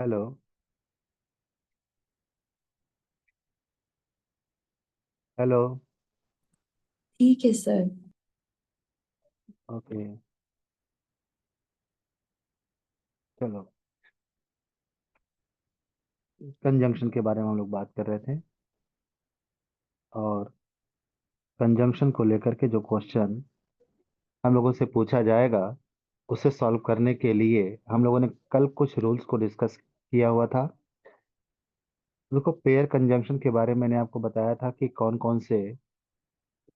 Hello. Hello. ठीक है sir. Okay. चलो, कंजंक्शन के बारे में हम लोग बात कर रहे थे। और कंजंक्शन को लेकर के जो क्वेश्चन हम लोगों से पूछा जाएगा, उसे सॉल्व करने के लिए हम लोगों ने कल कुछ रूल्स को डिस्कस किया हुआ था। देखो, पेयर कंजंक्शन के बारे में मैंने आपको बताया था कि कौन कौन से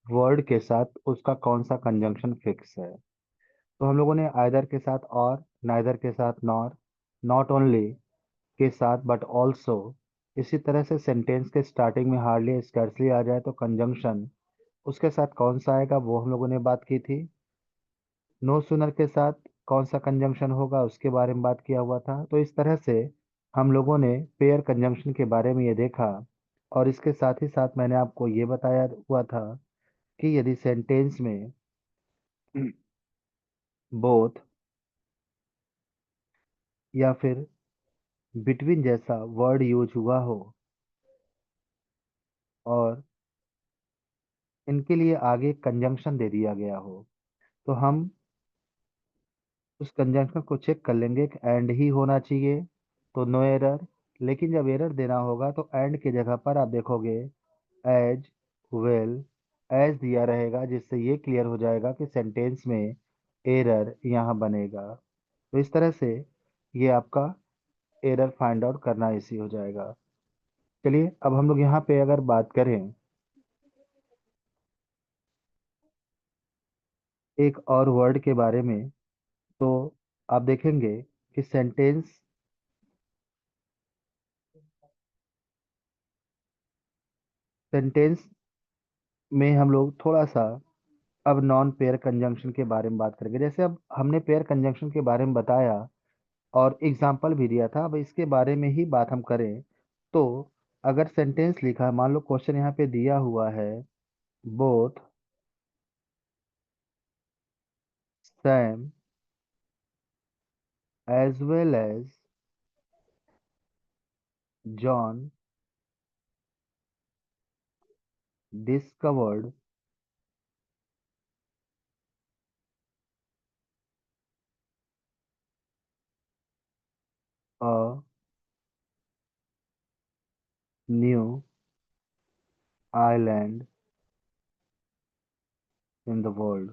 वर्ड के साथ उसका कौन सा कंजंक्शन फिक्स है। तो हम लोगों ने आइदर के साथ और, नाइदर के साथ नॉर, नॉट ओनली के साथ बट ऑल्सो, इसी तरह से सेंटेंस के स्टार्टिंग में हार्डली स्कैर्सली आ जाए तो कंजंक्शन उसके साथ कौन सा आएगा, वो हम लोगों ने बात की थी। नो सुनर के साथ कौन सा कंजंक्शन होगा, उसके बारे में बात किया हुआ था। तो इस तरह से हम लोगों ने पेयर कंजंक्शन के बारे में ये देखा। और इसके साथ ही साथ मैंने आपको ये बताया हुआ था कि यदि सेंटेंस में बोथ या फिर बिटवीन जैसा वर्ड यूज हुआ हो और इनके लिए आगे कंजंक्शन दे दिया गया हो, तो हम उस कंजंक्शन को चेक कर लेंगे कि एंड ही होना चाहिए, तो नो एरर। लेकिन जब एरर देना होगा तो एंड की जगह पर आप देखोगे एज वेल एज दिया रहेगा, जिससे ये क्लियर हो जाएगा कि सेंटेंस में एरर यहाँ बनेगा। तो इस तरह से ये आपका एरर फाइंड आउट करना इसी हो जाएगा। चलिए, अब हम लोग यहाँ पे अगर बात करें एक और वर्ड के बारे में, तो आप देखेंगे कि सेंटेंस में हम लोग थोड़ा सा अब नॉन पेयर कंजंक्शन के बारे में बात करेंगे। जैसे अब हमने पेयर कंजंक्शन के बारे में बताया और एग्जाम्पल भी दिया था, अब इसके बारे में ही बात हम करें तो अगर सेंटेंस लिखा है, मान लो क्वेश्चन यहाँ पे दिया हुआ है, both Sam as well as John discovered a new island in the world.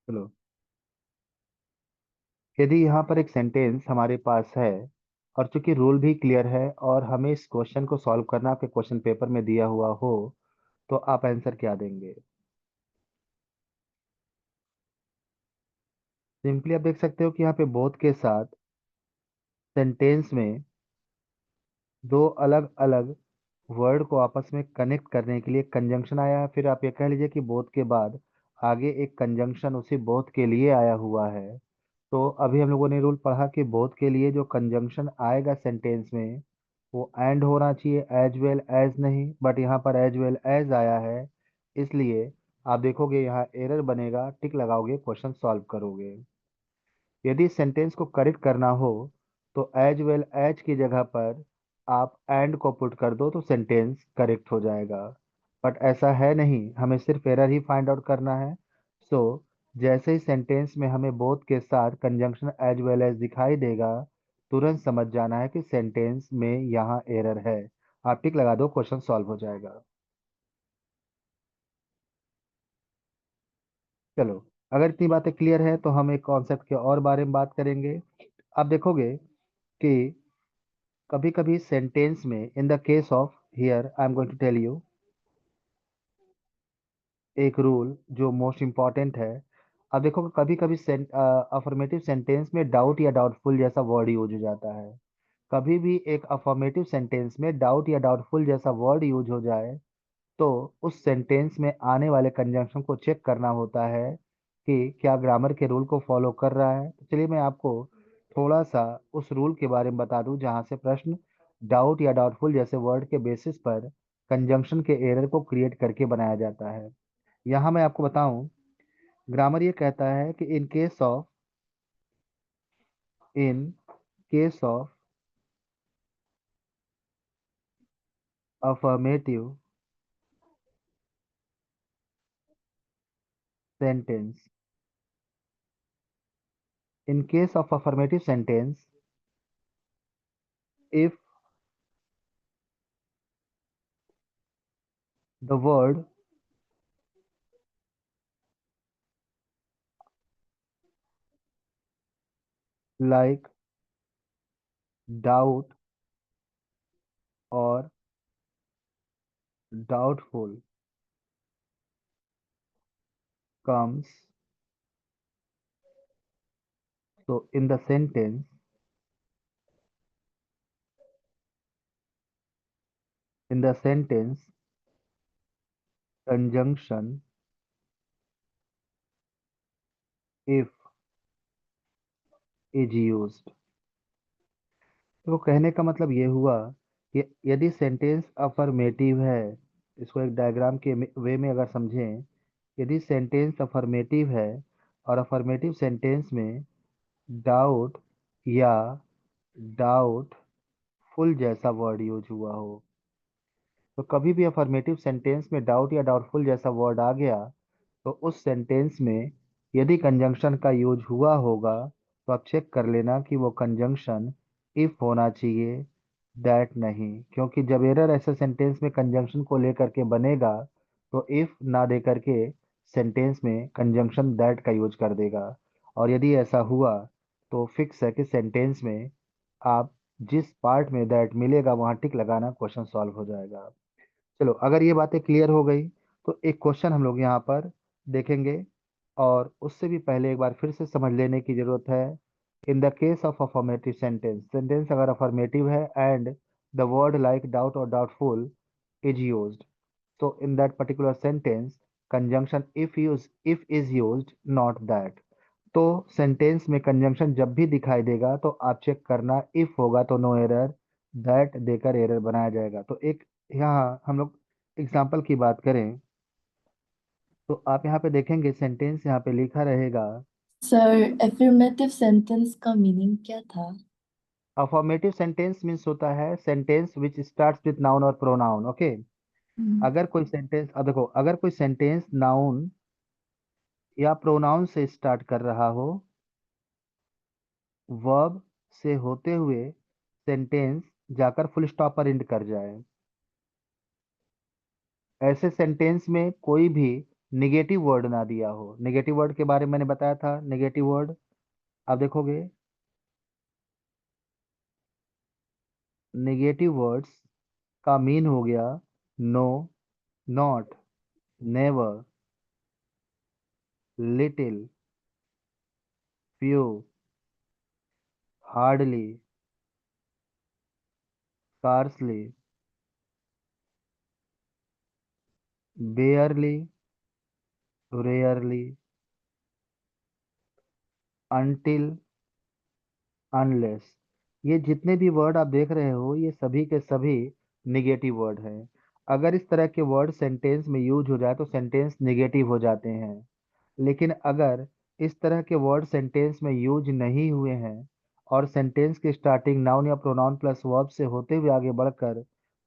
चलो, यदि यहाँ पर एक सेंटेंस हमारे पास है और चूंकि रूल भी क्लियर है और हमें इस क्वेश्चन को सॉल्व करना आपके क्वेश्चन पेपर में दिया हुआ हो, तो आप आंसर क्या देंगे? सिंपली आप देख सकते हो कि यहाँ पे बोथ के साथ सेंटेंस में दो अलग अलग वर्ड को आपस में कनेक्ट करने के लिए कंजंक्शन आया है। फिर आप ये कह लीजिए कि बोथ के बाद आगे एक कंजंक्शन उसी बोथ के लिए आया हुआ है। तो अभी हम लोगों ने रूल पढ़ा कि बोथ के लिए जो कंजंक्शन आएगा सेंटेंस में, वो एंड होना चाहिए, एज वेल एज नहीं। बट यहाँ पर एज वेल एज आया है, इसलिए आप देखोगे यहाँ एरर बनेगा, टिक लगाओगे, क्वेश्चन सॉल्व करोगे। यदि सेंटेंस को करेक्ट करना हो तो एज वेल एज की जगह पर आप एंड को पुट कर दो तो सेंटेंस करेक्ट हो जाएगा। बट ऐसा है नहीं, हमें सिर्फ एरर ही फाइंड आउट करना है। सो जैसे ही सेंटेंस में हमें बोथ के साथ कंजंक्शन एज वेल एज दिखाई देगा, तुरंत समझ जाना है कि सेंटेंस में यहाँ एरर है। आप टिक लगा दो, क्वेश्चन सॉल्व हो जाएगा। चलो, अगर इतनी बातें क्लियर है तो हम एक कॉन्सेप्ट के और बारे में बात करेंगे। आप देखोगे कि कभी कभी सेंटेंस में, in the case of here I am going to tell you एक रूल जो मोस्ट इंपॉर्टेंट है। अब देखो, कभी कभी अफर्मेटिव सेंटेंस में डाउट या डाउटफुल जैसा वर्ड यूज हो जाता है। कभी भी एक अफर्मेटिव सेंटेंस में डाउट या डाउटफुल जैसा वर्ड यूज हो जाए तो उस सेंटेंस में आने वाले कंजंक्शन को चेक करना होता है कि क्या ग्रामर के रूल को फॉलो कर रहा है। तो चलिए मैं आपको थोड़ा सा उस रूल के बारे में बता दूं जहां से प्रश्न डाउट या डाउटफुल जैसे वर्ड के बेसिस पर कंजंक्शन के एरर को क्रिएट करके बनाया जाता है। यहाँ मैं आपको बताऊं ग्रामर ये कहता है कि in case of affirmative sentence, in case of affirmative sentence, if the word like doubt or doubtful comes, so in the sentence conjunction if is used। तो कहने का मतलब ये हुआ कि यदि सेंटेंस अफर्मेटिव है, इसको एक डायग्राम के वे में अगर समझें, यदि सेंटेंस अफर्मेटिव है और अफर्मेटिव सेंटेंस में डाउट या डाउटफुल जैसा वर्ड यूज हुआ हो, तो कभी भी अफर्मेटिव सेंटेंस में डाउट या डाउटफुल जैसा वर्ड आ गया तो उस सेंटेंस में यदि कंजंक्शन का यूज हुआ होगा तो आप चेक कर लेना कि वो कंजंक्शन इफ होना चाहिए, दैट नहीं। क्योंकि जब एरर ऐसे सेंटेंस में कंजंक्शन को लेकर के बनेगा तो इफ ना दे करके सेंटेंस में कंजंक्शन दैट का यूज कर देगा। और यदि ऐसा हुआ तो फिक्स है कि सेंटेंस में आप जिस पार्ट में दैट मिलेगा वहां टिक लगाना, क्वेश्चन सॉल्व हो जाएगा। चलो, अगर ये बातें क्लियर हो गई तो एक क्वेश्चन हम लोग यहाँ पर देखेंगे, और उससे भी पहले एक बार फिर से समझ लेने की जरूरत है। In the case of affirmative sentence, sentence अगर अफर्मेटिव है and the word like doubt और doubtful is used, so in that particular sentence conjunction if is used, not that। तो सेंटेंस में कंजंक्शन जब भी दिखाई देगा तो आप चेक करना, इफ होगा तो नो एरर, दैट देकर एरर बनाया जाएगा। तो एक यहाँ हम लोग एग्जाम्पल की बात करें तो आप यहाँ पे देखेंगे सेंटेंस यहाँ पे लिखा रहेगा। सर, एफर्मेटिव सेंटेंस का मीनिंग क्या था? अफर्मेटिव सेंटेंस मीन्स होता है sentence which starts with noun और प्रोनाउन, ओके। हम्म। अगर कोई सेंटेंस, अब देखो, अगर कोई सेंटेंस नाउन या प्रोनाउन से स्टार्ट कर रहा हो, वर्ब से होते हुए सेंटेंस जाकर फुल स्टॉप पर एंड कर जाए, ऐसे सेंटेंस में कोई भी निगेटिव वर्ड ना दिया हो। निगेटिव वर्ड के बारे में मैंने बताया था, निगेटिव वर्ड आप देखोगे, निगेटिव वर्ड्स का मीन हो गया no, not, never, little, few, hardly, scarcely, barely, rarely, until, unless. ये जितने भी वर्ड आप देख रहे हो ये सभी के सभी निगेटिव वर्ड हैं। अगर इस तरह के वर्ड सेंटेंस में यूज हो जाए तो सेंटेंस निगेटिव हो जाते हैं। लेकिन अगर इस तरह के वर्ड सेंटेंस में यूज नहीं हुए हैं और सेंटेंस की स्टार्टिंग नाउन या प्रोनाउन प्लस वर्ब से होते हुए आगे बढ़कर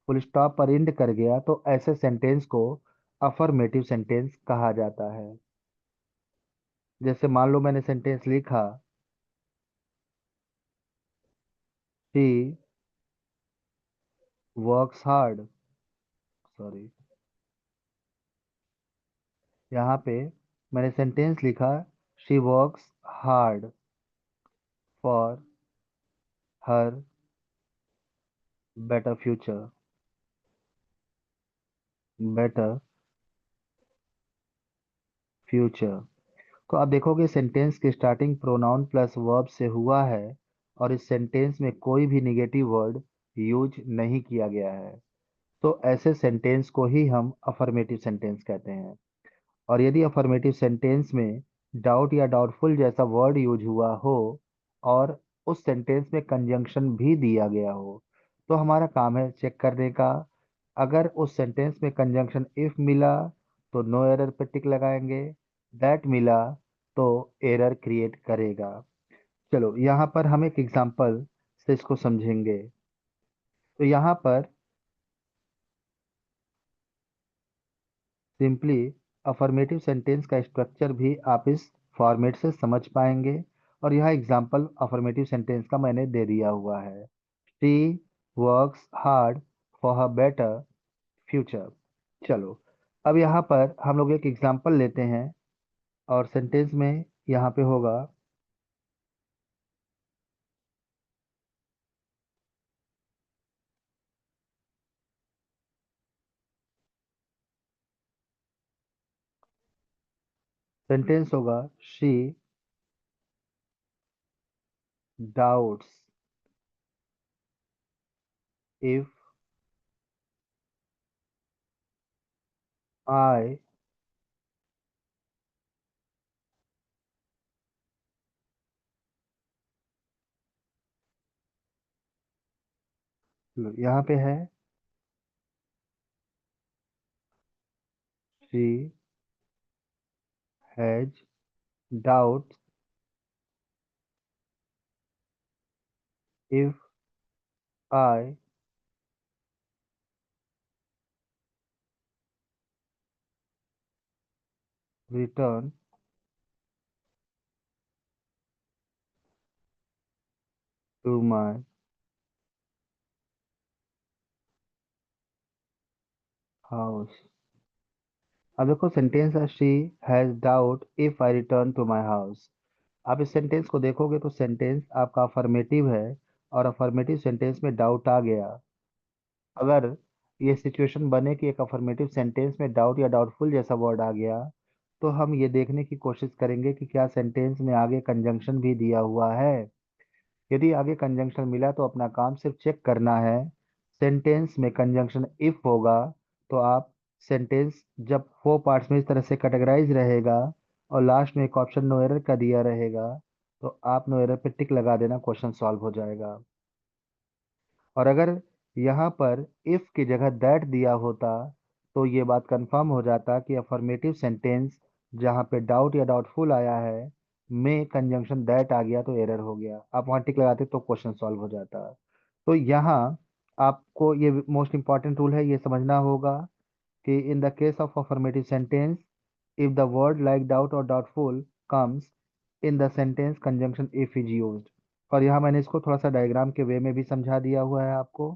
फुल स्टॉप पर एंड कर गया तो ऐसे सेंटेंस को अफर्मेटिव सेंटेंस कहा जाता है। जैसे मान लो मैंने सेंटेंस लिखा, शी वर्क्स हार्ड, सॉरी, यहाँ पे मैंने सेंटेंस लिखा, she works hard for her better future, better future. तो आप देखोगे सेंटेंस की स्टार्टिंग प्रोनाउन प्लस वर्ब से हुआ है और इस सेंटेंस में कोई भी निगेटिव वर्ड यूज नहीं किया गया है, तो ऐसे सेंटेंस को ही हम अफर्मेटिव सेंटेंस कहते हैं। और यदि अफर्मेटिव सेंटेंस में डाउट या डाउटफुल जैसा वर्ड यूज हुआ हो और उस सेंटेंस में कंजंक्शन भी दिया गया हो तो हमारा काम है चेक करने का। अगर उस सेंटेंस में कंजंक्शन इफ मिला तो नो एरर पे टिक लगाएंगे, दैट मिला तो एरर क्रिएट करेगा। चलो यहाँ पर हम एक एग्जांपल से इसको समझेंगे। तो यहाँ पर सिंपली अफर्मेटिव सेंटेंस का स्ट्रक्चर भी आप इस फॉर्मेट से समझ पाएंगे। और यह एग्जांपल अफर्मेटिव सेंटेंस का मैंने दे दिया हुआ है। She works hard for her better future. चलो अब यहाँ पर हम लोग एक एग्जांपल लेते हैं और सेंटेंस में यहाँ पे होगा सेंटेंस होगा शी डाउट्स इफ आई यहाँ पे है she has doubts if I return to my house. अब देखो सेंटेंस है she has doubt if I return to my house. आप इस सेंटेंस को देखोगे तो सेंटेंस आपका अफर्मेटिव है और अफर्मेटिव सेंटेंस में डाउट आ गया। अगर ये सिचुएशन बने कि एक अफर्मेटिव सेंटेंस में डाउट या डाउटफुल जैसा वर्ड आ गया, तो हम ये देखने की कोशिश करेंगे कि क्या सेंटेंस में आगे कंजंक्शन भी दिया हुआ है। यदि आगे कंजंक्शन मिला तो अपना काम सिर्फ चेक करना है। सेंटेंस में कंजंक्शन इफ होगा तो आप सेंटेंस जब फोर पार्ट्स में इस तरह से कैटेगराइज रहेगा और लास्ट में एक ऑप्शन नो एरर का दिया रहेगा, तो आप नो एरर पे टिक लगा देना, क्वेश्चन सॉल्व हो जाएगा। और अगर यहाँ पर इफ की जगह दैट दिया होता तो ये बात कंफर्म हो जाता कि अफर्मेटिव सेंटेंस जहाँ पे डाउट या डाउटफुल आया है में कंजंक्शन दैट आ गया तो एरर हो गया, आप वहाँ टिक लगाते तो क्वेश्चन सॉल्व हो जाता। तो यहाँ आपको ये मोस्ट इंपॉर्टेंट रूल है, ये समझना होगा कि in the case of affirmative sentence, if the word like doubt or doubtful comes in the sentence, conjunction if is used। और यहाँ मैंने इसको थोड़ा सा डायग्राम के वे में भी समझा दिया हुआ है आपको।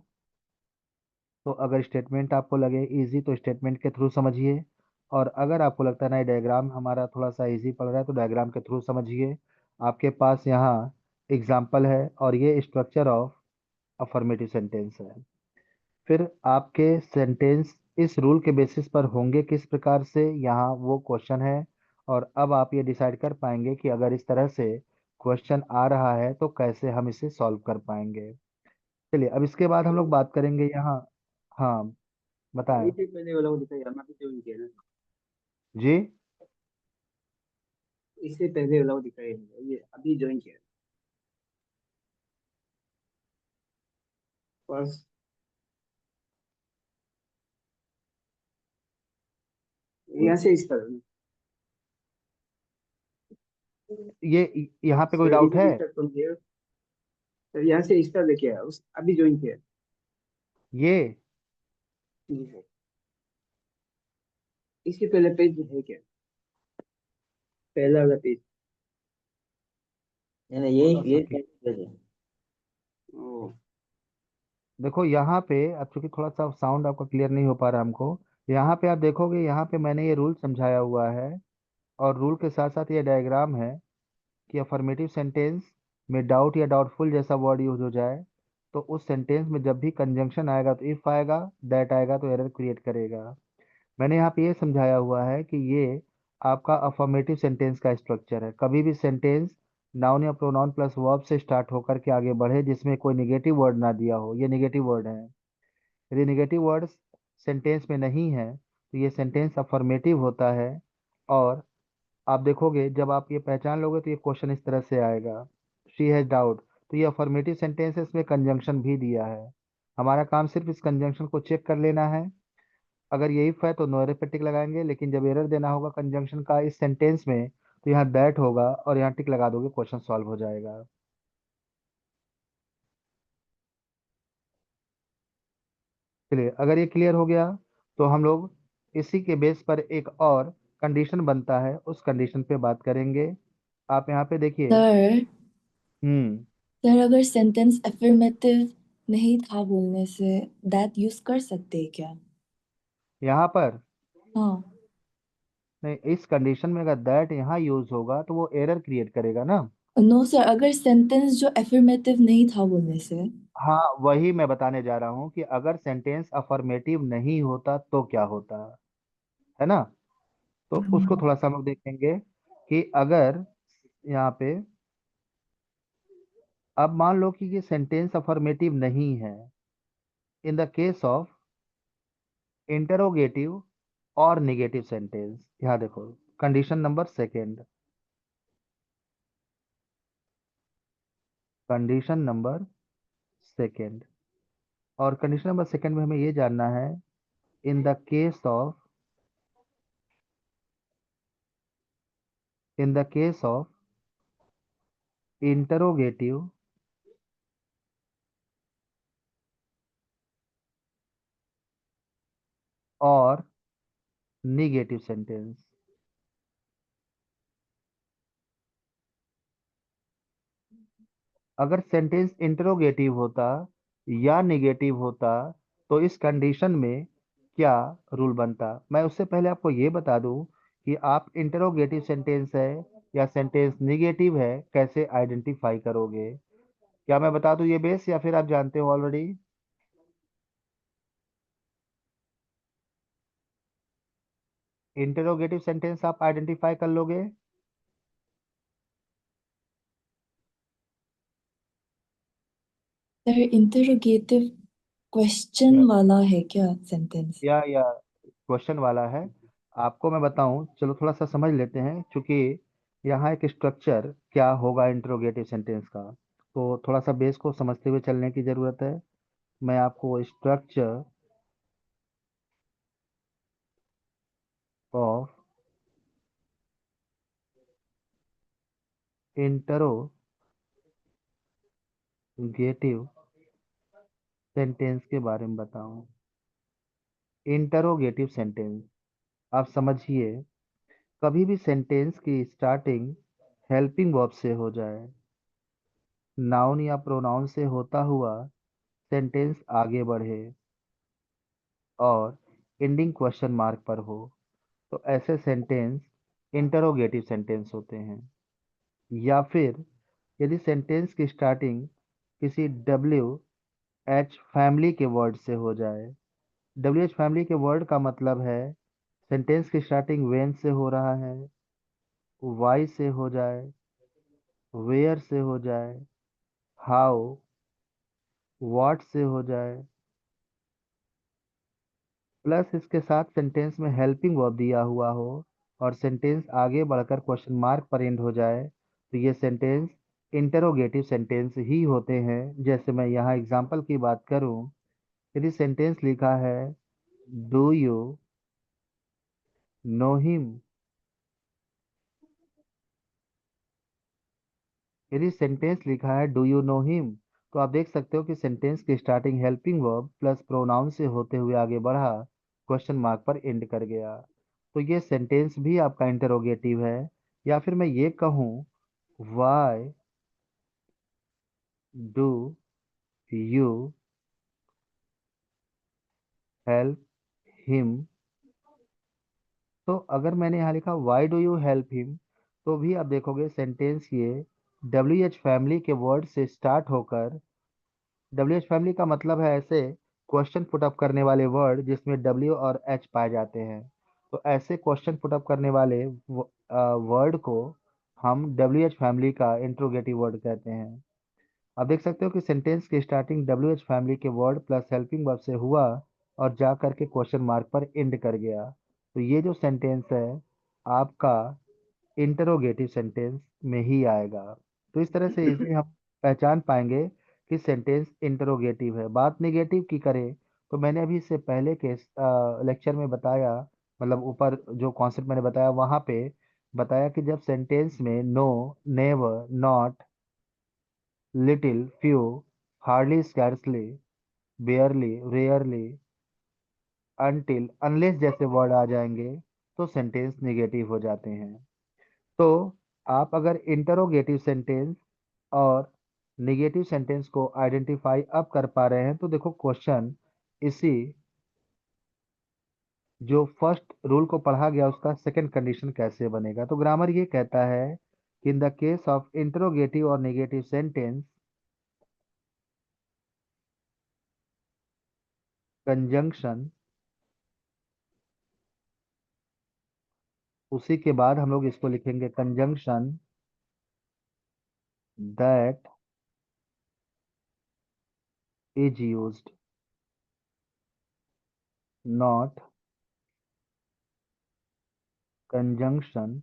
तो अगर स्टेटमेंट आपको लगे इजी तो स्टेटमेंट के थ्रू समझिए, और अगर आपको लगता है नहीं डायग्राम हमारा थोड़ा सा इजी पड़ रहा है तो डायग्राम के थ्रू समझिए। आपके पास यहाँ एग्जाम्पल है और ये स्ट्रक्चर ऑफ अफर्मेटिव सेंटेंस है। फिर आपके सेंटेंस इस रूल के बेसिस पर होंगे किस प्रकार से, यहाँ वो क्वेश्चन है। और अब आप ये डिसाइड कर पाएंगे कि अगर इस तरह से क्वेश्चन आ रहा है तो कैसे हम इसे सॉल्व कर पाएंगे। चलिए अब इसके बाद हम लोग बात करेंगे यहाँ। हाँ बताएं। इससे पहले वाला को दिखाइए, हम अभी ज्वाइन किया ना। जी। इससे पहले वाला को दिखाइए, ये अभी ज्वाइन किया बस। यहाँ से स्टार्ट। ये यहाँ पे कोई सर डाउट इट है? Will start from here. Sir यहाँ से स्टार्ट लेके आया, उस अभी ज्वाइन किया। ये जी सर। इसके पहले पेज है क्या? पहला वाला पेज। नहीं नहीं, ये ओके। पेज है। ओ। देखो यहाँ पे अब चूंकि थोड़ा सा साउंड आपका क्लियर नहीं हो पा रहा हमको, यहाँ पे आप देखोगे यहाँ पे मैंने ये रूल समझाया हुआ है और रूल के साथ साथ ये डायग्राम है कि अफर्मेटिव सेंटेंस में डाउट या डाउटफुल जैसा वर्ड यूज हो जाए तो उस सेंटेंस में जब भी कंजंक्शन आएगा तो इफ आएगा, दैट आएगा तो एरर क्रिएट करेगा। मैंने यहाँ पे ये समझाया हुआ है कि ये आपका अफर्मेटिव सेंटेंस का स्ट्रक्चर है। कभी भी सेंटेंस नाउन या प्रोनाउन प्लस वर्ब से स्टार्ट होकर के आगे बढ़े जिसमें कोई निगेटिव वर्ड ना दिया हो, ये निगेटिव वर्ड है। यदि निगेटिव वर्ड सेंटेंस में नहीं है तो ये सेंटेंस अफर्मेटिव होता है। और आप देखोगे जब आप ये पहचान लोगे तो ये क्वेश्चन इस तरह से आएगा, शी हैज डाउट, तो ये अफर्मेटिव सेंटेंस है, इसमें कंजंक्शन भी दिया है। हमारा काम सिर्फ इस कंजंक्शन को चेक कर लेना है। अगर ये इफ है तो नो एरर पे टिक लगाएंगे, लेकिन जब एरर देना होगा कंजंक्शन का इस सेंटेंस में तो यहाँ दैट होगा और यहाँ टिक लगा दोगे, क्वेश्चन सॉल्व हो जाएगा। चलिए, अगर ये क्लियर हो गया तो हम लोग इसी के बेस पर एक और कंडीशन बनता है, उस कंडीशन पे बात करेंगे। आप यहाँ पे देखिए। सर हम्म। सर अगर सेंटेंस अफर्मेटिव नहीं था बोलने से दैट यूज कर सकते हैं क्या? यहाँ पर हाँ। नहीं, इस कंडीशन में अगर दैट यहाँ यूज होगा तो वो एरर क्रिएट करेगा ना। नो सर, अगर सेंटेंस जो अफर्मेटिव नहीं था बोलने से। हाँ, वही मैं बताने जा रहा हूँ कि अगर सेंटेंस अफर्मेटिव नहीं होता तो क्या होता है ना। तो उसको थोड़ा सा हम लोग देखेंगे कि अगर यहाँ पे अब मान लो कि ये सेंटेंस अफर्मेटिव नहीं है, in the case of interrogative और निगेटिव सेंटेंस। यहाँ देखो, condition number second, condition number second, और कंडीशन नंबर सेकेंड में हमें ये जानना है, in the case of, in the case of interrogative और निगेटिव सेंटेंस। अगर सेंटेंस इंटरोगेटिव होता या निगेटिव होता तो इस कंडीशन में क्या रूल बनता। मैं उससे पहले आपको ये बता दूं कि आप इंटरोगेटिव सेंटेंस है या सेंटेंस निगेटिव है कैसे आइडेंटिफाई करोगे। क्या मैं बता दूं ये बेस, या फिर आप जानते हो ऑलरेडी। इंटरोगेटिव सेंटेंस आप आइडेंटिफाई कर लोगे। सर इंटरोगेटिव क्वेश्चन या वाला है क्या सेंटेंस? या क्वेश्चन वाला है। आपको मैं बताऊं, चलो थोड़ा सा समझ लेते हैं, क्योंकि यहाँ एक स्ट्रक्चर क्या होगा इंटरोगेटिव सेंटेंस का, तो थोड़ा सा बेस को समझते हुए चलने की जरूरत है। मैं आपको स्ट्रक्चर ऑफ इंटरोगेटिव सेंटेंस के बारे में बताऊं। इंटरोगेटिव सेंटेंस, आप समझिए, कभी भी सेंटेंस की स्टार्टिंग हेल्पिंग वर्ब से हो जाए, नाउन या प्रोनाउन से होता हुआ सेंटेंस आगे बढ़े और एंडिंग क्वेश्चन मार्क पर हो, तो ऐसे सेंटेंस इंटरोगेटिव सेंटेंस होते हैं। या फिर यदि सेंटेंस की स्टार्टिंग किसी एच फैमिली के वर्ड से हो जाए। एच फैमिली के वर्ड का मतलब है सेंटेंस की स्टार्टिंग वेन से हो रहा है, वाई से हो जाए, वेयर से हो जाए, हाउ, व्हाट से हो जाए, प्लस इसके साथ सेंटेंस में हेल्पिंग वर्ब दिया हुआ हो और सेंटेंस आगे बढ़कर क्वेश्चन मार्क पर एंड हो जाए, तो ये सेंटेंस इंटरोगेटिव सेंटेंस ही होते हैं। जैसे मैं यहाँ एग्जांपल की बात करूँ, यदि सेंटेंस लिखा है डू यू नो हिम, यदि सेंटेंस लिखा है डू यू नो हिम, तो आप देख सकते हो कि सेंटेंस की starting helping verb plus pronoun से होते हुए आगे बढ़ा, क्वेश्चन मार्क पर एंड कर गया, तो ये सेंटेंस भी आपका इंटरोगेटिव है। या फिर मैं ये कहूँ, why do you help him, तो अगर मैंने यहाँ लिखा why do you help him, तो भी आप देखोगे सेंटेंस ये एच फैमिली के वर्ड से स्टार्ट होकर, एच फैमिली का मतलब है ऐसे क्वेश्चन पुट अप करने वाले वर्ड जिसमें और एच पाए जाते हैं। तो ऐसे क्वेश्चन पुट अप करने वाले वर्ड को हम एच फैमिली का इंट्रोगेटिव वर्ड कहते हैं। आप देख सकते हो कि सेंटेंस की स्टार्टिंग एच फैमिली के वर्ड प्लस हेल्पिंग वर्ब से हुआ और जा करके क्वेश्चन मार्क पर एंड कर गया, तो ये जो सेंटेंस है आपका इंटरोगेटिव सेंटेंस में ही आएगा। तो इस तरह से इसे हम पहचान पाएंगे कि सेंटेंस इंटरोगेटिव है। बात निगेटिव की करें तो मैंने अभी इससे पहले के लेक्चर में बताया, मतलब ऊपर जो कॉन्सेप्ट मैंने बताया वहां पे बताया कि जब सेंटेंस में no, never, not, little, few, hardly, scarcely, barely, rarely, until, unless जैसे वर्ड आ जाएंगे तो सेंटेंस नेगेटिव हो जाते हैं। तो आप अगर इंटरोगेटिव सेंटेंस और नेगेटिव सेंटेंस को आइडेंटिफाई अब कर पा रहे हैं तो देखो क्वेश्चन इसी जो फर्स्ट रूल को पढ़ा गया उसका सेकंड कंडीशन कैसे बनेगा। तो ग्रामर ये कहता है कि इन द केस ऑफ इंटरोगेटिव और नेगेटिव सेंटेंस कंजंक्शन, उसी के बाद हम लोग इसको लिखेंगे conjunction that is used, not conjunction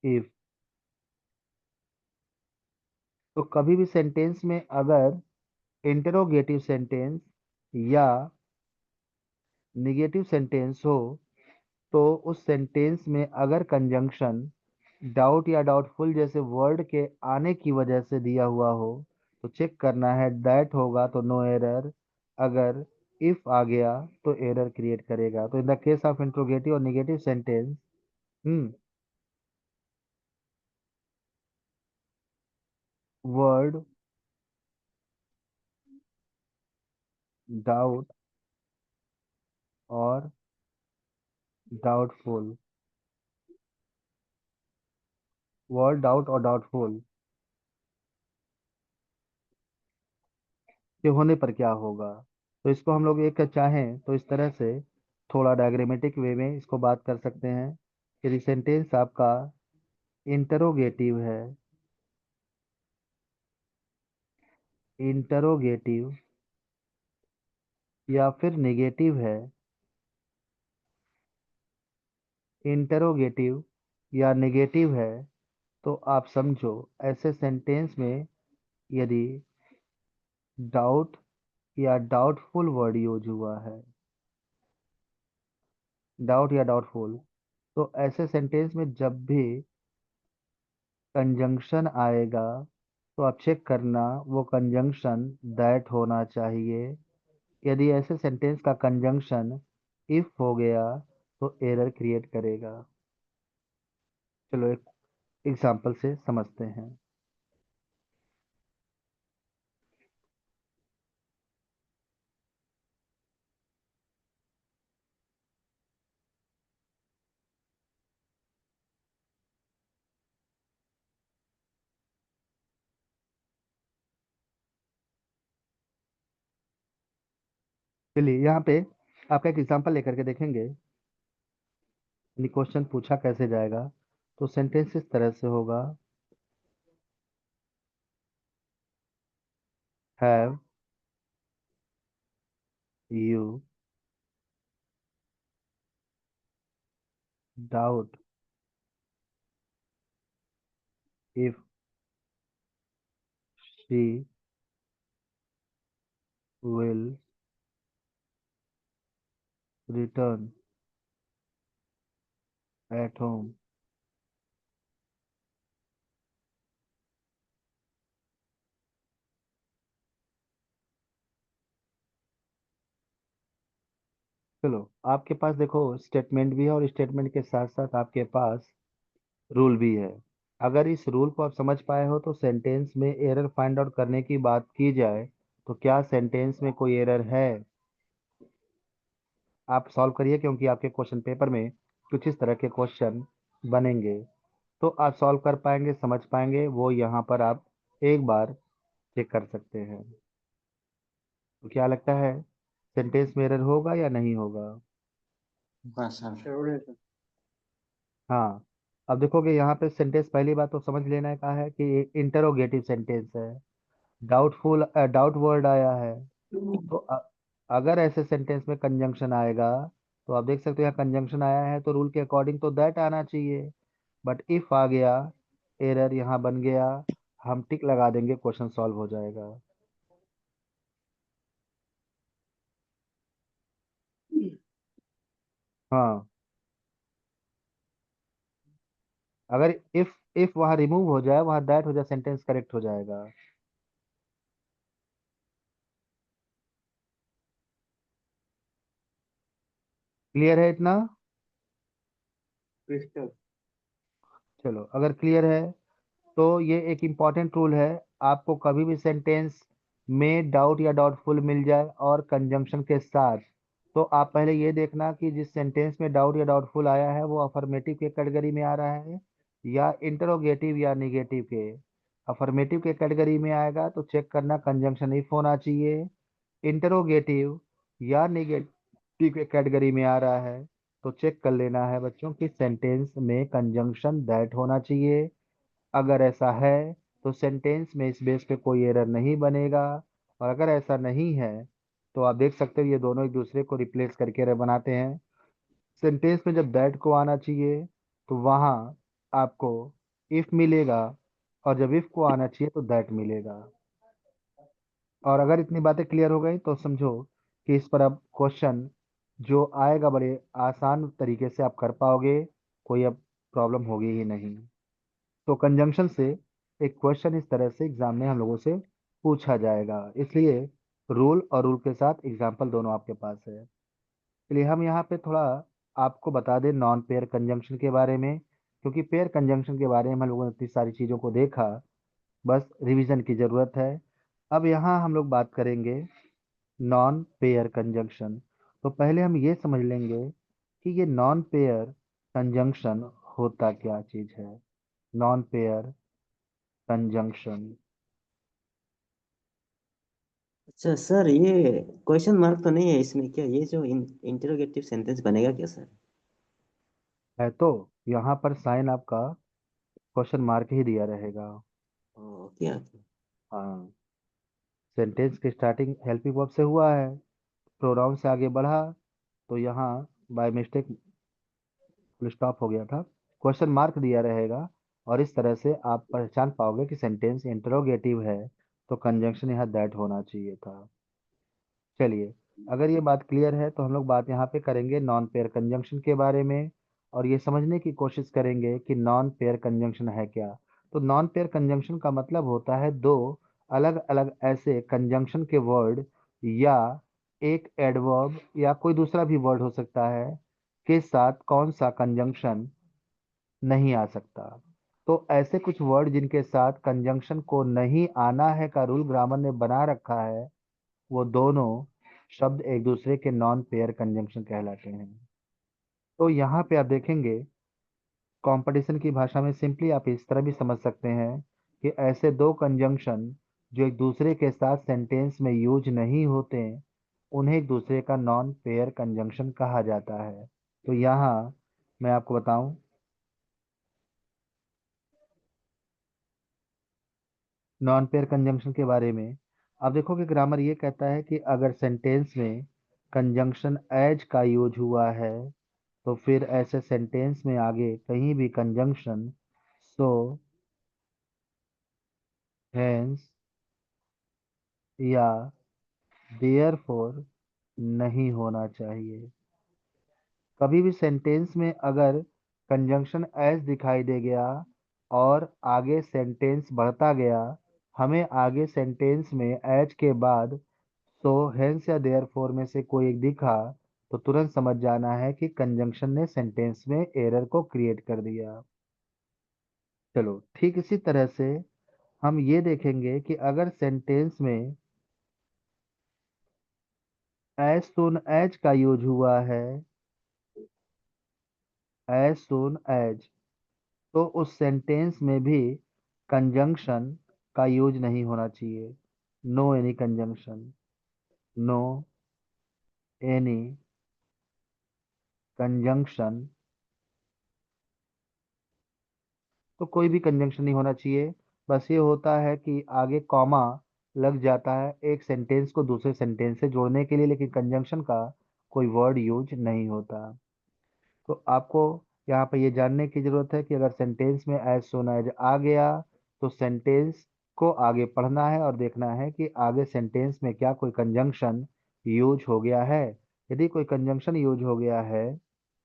if. तो कभी भी सेंटेंस में अगर इंटरोगेटिव सेंटेंस या निगेटिव सेंटेंस हो तो उस सेंटेंस में अगर कंजंक्शन डाउट या डाउटफुल जैसे वर्ड के आने की वजह से दिया हुआ हो तो चेक करना है दैट होगा तो नो एरर, अगर इफ आ गया तो एरर क्रिएट करेगा। तो इन द केस ऑफ इंट्रोगेटिव और निगेटिव सेंटेंस वर्ड डाउट और डाउटफुल, वर्ड डाउट और डाउटफुल के होने पर क्या होगा। तो इसको हम लोग एक चाहें तो इस तरह से थोड़ा डायग्रामेटिक वे में इसको बात कर सकते हैं। यदि सेंटेंस आपका इंटरोगेटिव है, इंटरोगेटिव या फिर नेगेटिव है, इंटरोगेटिव या नेगेटिव है, तो आप समझो ऐसे सेंटेंस में यदि डाउट या डाउटफुल वर्ड यूज हुआ है, डाउट या डाउटफुल, तो ऐसे सेंटेंस में जब भी कंजंक्शन आएगा तो आप चेक करना वो कंजंक्शन दैट होना चाहिए। यदि ऐसे सेंटेंस का कंजंक्शन इफ हो गया तो एरर क्रिएट करेगा। चलो एक एग्जांपल से समझते हैं। चलिए यहाँ पे आपका एक एग्जांपल लेकर के देखेंगे, यानी क्वेश्चन पूछा कैसे जाएगा। तो सेंटेंस इस तरह से होगा, have you doubt if she will return at home. चलो आपके पास देखो स्टेटमेंट भी है और स्टेटमेंट के साथ साथ आपके पास रूल भी है। अगर इस रूल को आप समझ पाए हो तो सेंटेंस में एरर फाइंड आउट करने की बात की जाए तो क्या सेंटेंस में कोई एरर है, आप सॉल्व करिए क्योंकि आपके क्वेश्चन पेपर में कुछ इस तरह के क्वेश्चन बनेंगे। तो आप सॉल्व कर पाएंगे, समझ पाएंगे, वो यहाँ पर आप एक बार चेक कर सकते हैं। तो क्या लगता है सेंटेंस में एरर होगा या नहीं होगा। बस सर। जरूर है सर। हाँ, अब देखोगे यहाँ पे सेंटेंस, पहली बात तो समझ लेना का है कि इंटरोगेटिव सेंटेंस है, डाउटफुल डाउट वर्ड आया है। तो अगर ऐसे सेंटेंस में कंजंक्शन आएगा तो आप देख सकते हो यहाँ कंजंक्शन आया है तो रूल के अकॉर्डिंग तो दैट आना चाहिए, बट इफ आ गया एरर यहाँ बन गया, हम टिक लगा देंगे, क्वेश्चन सॉल्व हो जाएगा। हाँ, अगर इफ वहां रिमूव हो जाए, वहां दैट हो जाए, सेंटेंस करेक्ट हो जाएगा। क्लियर है इतना? क्रिस्टल। चलो, अगर क्लियर है तो ये एक इम्पॉर्टेंट रूल है। आपको कभी भी सेंटेंस में डाउट या डाउटफुल मिल जाए और कंजंक्शन के साथ, तो आप पहले ये देखना कि जिस सेंटेंस में डाउट या डाउटफुल आया है वो अफर्मेटिव के कैटेगरी में आ रहा है या इंटरोगेटिव या निगेटिव के। अफर्मेटिव के कैटेगरी में आएगा तो चेक करना कंजंक्शन इफ होना चाहिए। इंटरोगेटिव या निगेटिव के कैटेगरी में आ रहा है तो चेक कर लेना है बच्चों कि सेंटेंस में कंजंक्शन दैट होना चाहिए। अगर ऐसा है तो सेंटेंस में इस बेस पे कोई एरर नहीं बनेगा, और अगर ऐसा नहीं है तो आप देख सकते हो ये दोनों एक दूसरे को रिप्लेस करके बनाते हैं। सेंटेंस में जब दैट को आना चाहिए तो वहां आपको इफ मिलेगा, और जब इफ को आना चाहिए तो दैट मिलेगा। और अगर इतनी बातें क्लियर हो गई तो समझो कि इस पर अब क्वेश्चन जो आएगा बड़े आसान तरीके से आप कर पाओगे, कोई अब प्रॉब्लम होगी ही नहीं। तो कंजंक्शन से एक क्वेश्चन इस तरह से एग्जाम में हम लोगों से पूछा जाएगा, इसलिए रूल और रूल के साथ एग्जाम्पल दोनों आपके पास है। इसलिए हम यहाँ पे थोड़ा आपको बता दें नॉन पेयर कंजंक्शन के बारे में, क्योंकि पेयर कंजंक्शन के बारे में हम लोगों ने इतनी सारी चीज़ों को देखा, बस रिवीजन की ज़रूरत है। अब यहाँ हम लोग बात करेंगे नॉन पेयर कंजंक्शन। तो पहले हम ये समझ लेंगे कि ये नॉन पेयर कंजंक्शन होता क्या चीज़ है। Non pair conjunction. अच्छा सर, ये क्वेश्चन मार्क तो नहीं है इसमें क्या? ये जो इंटरोगेटिव सेंटेंस बनेगा क्या सर? है तो यहाँ पर साइन आपका क्वेश्चन मार्क ही दिया रहेगा। ओ क्या? हाँ, सेंटेंस की स्टार्टिंग हेल्पिंग वर्ब से हुआ है, प्रोनाउन से आगे बढ़ा तो यहाँ बाय मिस्टेक फुल स्टॉप हो गया था, क्वेश्चन मार्क दिया रहेगा। और इस तरह से आप पहचान पाओगे कि सेंटेंस इंटरोगेटिव है तो कंजंक्शन यहाँ दैट होना चाहिए था। चलिए, अगर ये बात क्लियर है तो हम लोग बात यहाँ पे करेंगे नॉन पेयर कंजंक्शन के बारे में, और ये समझने की कोशिश करेंगे कि नॉन पेयर कंजंक्शन है क्या। तो नॉन पेयर कंजंक्शन का मतलब होता है दो अलग अलग ऐसे कंजंक्शन के वर्ड या एक एडवर्ब या कोई दूसरा भी वर्ड हो सकता है के साथ कौन सा कंजंक्शन नहीं आ सकता। तो ऐसे कुछ वर्ड जिनके साथ कंजंक्शन को नहीं आना है का रूल ग्रामर ने बना रखा है, वो दोनों शब्द एक दूसरे के नॉन पेयर कंजंक्शन कहलाते हैं। तो यहाँ पे आप देखेंगे कंपटीशन की भाषा में सिंपली आप इस तरह भी समझ सकते हैं कि ऐसे दो कंजंक्शन जो एक दूसरे के साथ सेंटेंस में यूज नहीं होते उन्हें एक दूसरे का नॉन पेयर कंजंक्शन कहा जाता है। तो यहाँ मैं आपको बताऊं नॉन पेयर कंजंक्शन के बारे में। अब देखो कि ग्रामर ये कहता है कि अगर सेंटेंस में कंजंक्शन एज का यूज हुआ है तो फिर ऐसे सेंटेंस में आगे कहीं भी कंजंक्शन सो, हेंस या देयरफॉर नहीं होना चाहिए। कभी भी सेंटेंस में अगर कंजंक्शन एज दिखाई दे गया और आगे सेंटेंस बढ़ता गया, हमें आगे सेंटेंस में एज के बाद सो, हेंस या देयरफॉर में से कोई एक दिखा तो तुरंत समझ जाना है कि कंजंक्शन ने सेंटेंस में एरर को क्रिएट कर दिया। चलो, ठीक इसी तरह से हम ये देखेंगे कि अगर सेंटेंस में एज सुन एज का यूज हुआ है, एज सुन एज, तो उस सेंटेंस में भी कंजंक्शन का यूज नहीं होना चाहिए। No any conjunction, no any conjunction, तो कोई भी कंजंक्शन नहीं होना चाहिए। बस ये होता है कि आगे कॉमा लग जाता है एक सेंटेंस को दूसरे सेंटेंस से जोड़ने के लिए, लेकिन कंजंक्शन का कोई वर्ड यूज नहीं होता। तो आपको यहाँ पे ये जानने की जरूरत है कि अगर सेंटेंस में एज सुन एज आ गया तो सेंटेंस को आगे पढ़ना है और देखना है कि आगे सेंटेंस में क्या कोई कंजंक्शन यूज हो गया है। यदि कोई कंजंक्शन यूज हो गया है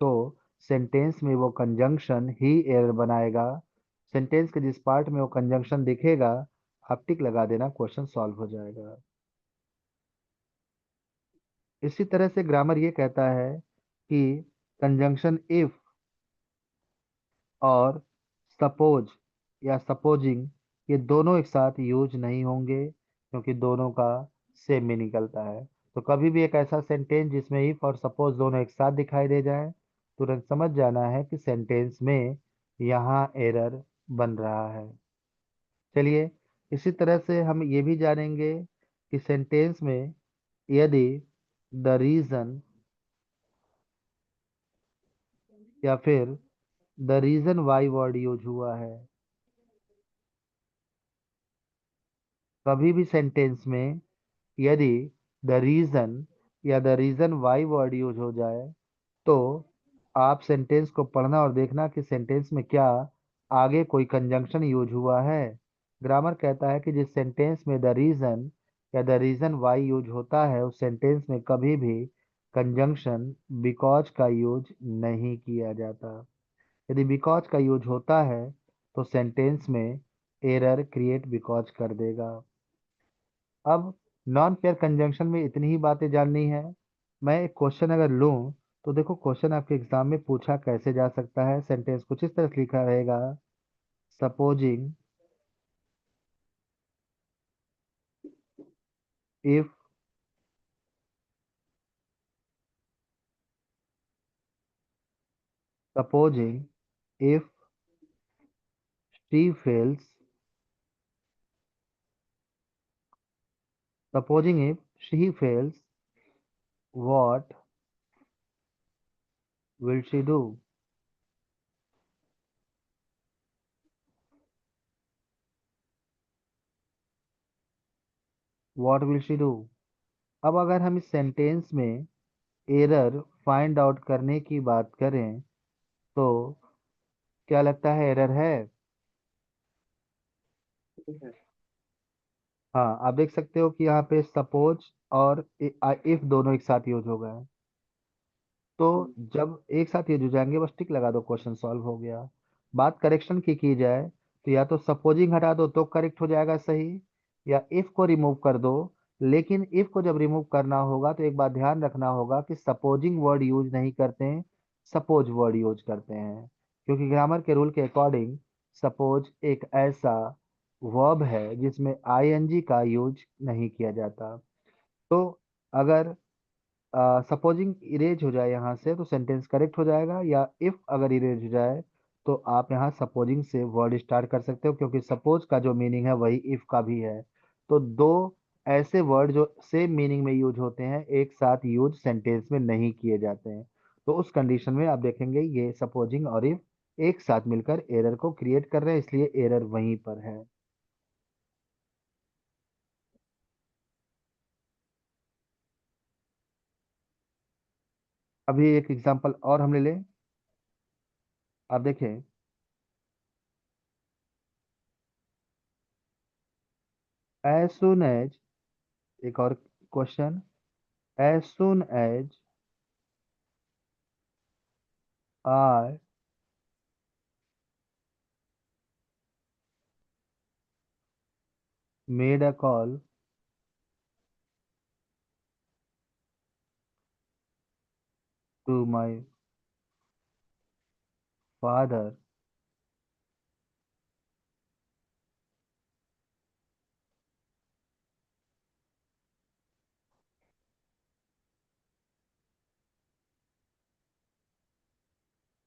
तो सेंटेंस में वो कंजंक्शन ही एरर बनाएगा। सेंटेंस के जिस पार्ट में वो कंजंक्शन दिखेगा आप टिक लगा देना, क्वेश्चन सॉल्व हो जाएगा। इसी तरह से ग्रामर ये कहता है कि कंजंक्शन इफ और सपोज या सपोजिंग ये दोनों एक साथ यूज नहीं होंगे, क्योंकि दोनों का सेम में निकलता है। तो कभी भी एक ऐसा सेंटेंस जिसमें इफ और सपोज दोनों एक साथ दिखाई दे जाए, तुरंत समझ जाना है कि सेंटेंस में यहाँ एरर बन रहा है। चलिए, इसी तरह से हम ये भी जानेंगे कि सेंटेंस में यदि द रीजन या फिर the reason why word use हुआ है, कभी भी सेंटेंस में यदि द रीजन या the reason why word use हो जाए, तो आप सेंटेंस को पढ़ना और देखना कि सेंटेंस में क्या आगे कोई कंजंक्शन यूज हुआ है। ग्रामर कहता है कि जिस सेंटेंस में द रीजन या द रीजन वाई यूज होता है उस सेंटेंस में कभी भी कंजंक्शन बिकॉज का यूज नहीं किया जाता। यदि बिकॉज का यूज होता है तो सेंटेंस में एरर क्रिएट बिकॉज कर देगा। अब नॉन पेयर कंजंक्शन में इतनी ही बातें जाननी है। मैं एक क्वेश्चन अगर लूं तो देखो क्वेश्चन आपके एग्जाम में पूछा कैसे जा सकता है। सेंटेंस कुछ इस तरह से लिखा रहेगा, supposing if supposing if she fails, supposing if she fails what will she do. What will she do. अब अगर हम इस सेंटेंस में एरर फाइंड आउट करने की बात करें तो क्या लगता है एरर है? हाँ, आप देख सकते हो कि यहाँ पे सपोज और इफ दोनों एक साथ यूज हो गए हैं। तो जब एक साथ यूज हो जाएंगे बस टिक लगा दो, क्वेश्चन सॉल्व हो गया। बात करेक्शन की जाए तो या तो सपोजिंग हटा दो तो करेक्ट हो जाएगा सही, या इफ को रिमूव कर दो। लेकिन इफ को जब रिमूव करना होगा तो एक बात ध्यान रखना होगा कि सपोजिंग वर्ड यूज नहीं करते हैं, सपोज वर्ड यूज करते हैं। क्योंकि ग्रामर के रूल के अकॉर्डिंग सपोज एक ऐसा वर्ब है जिसमें आईएनजी का यूज नहीं किया जाता। तो अगर सपोजिंग इरेज हो जाए यहाँ से तो सेंटेंस करेक्ट हो जाएगा, या इफ अगर इरेज हो जाए तो आप यहाँ सपोजिंग से वर्ड स्टार्ट कर सकते हो, क्योंकि सपोज का जो मीनिंग है वही इफ का भी है। तो दो ऐसे वर्ड जो सेम मीनिंग में यूज होते हैं एक साथ यूज सेंटेंस में नहीं किए जाते हैं। तो उस कंडीशन में आप देखेंगे ये सपोजिंग और इफ एक साथ मिलकर एरर को क्रिएट कर रहे हैं, इसलिए एरर वहीं पर है। अभी एक एग्जांपल और हम ले लें। आप देखें, एज सुन एज, एक और question, as soon as I made a call to my father,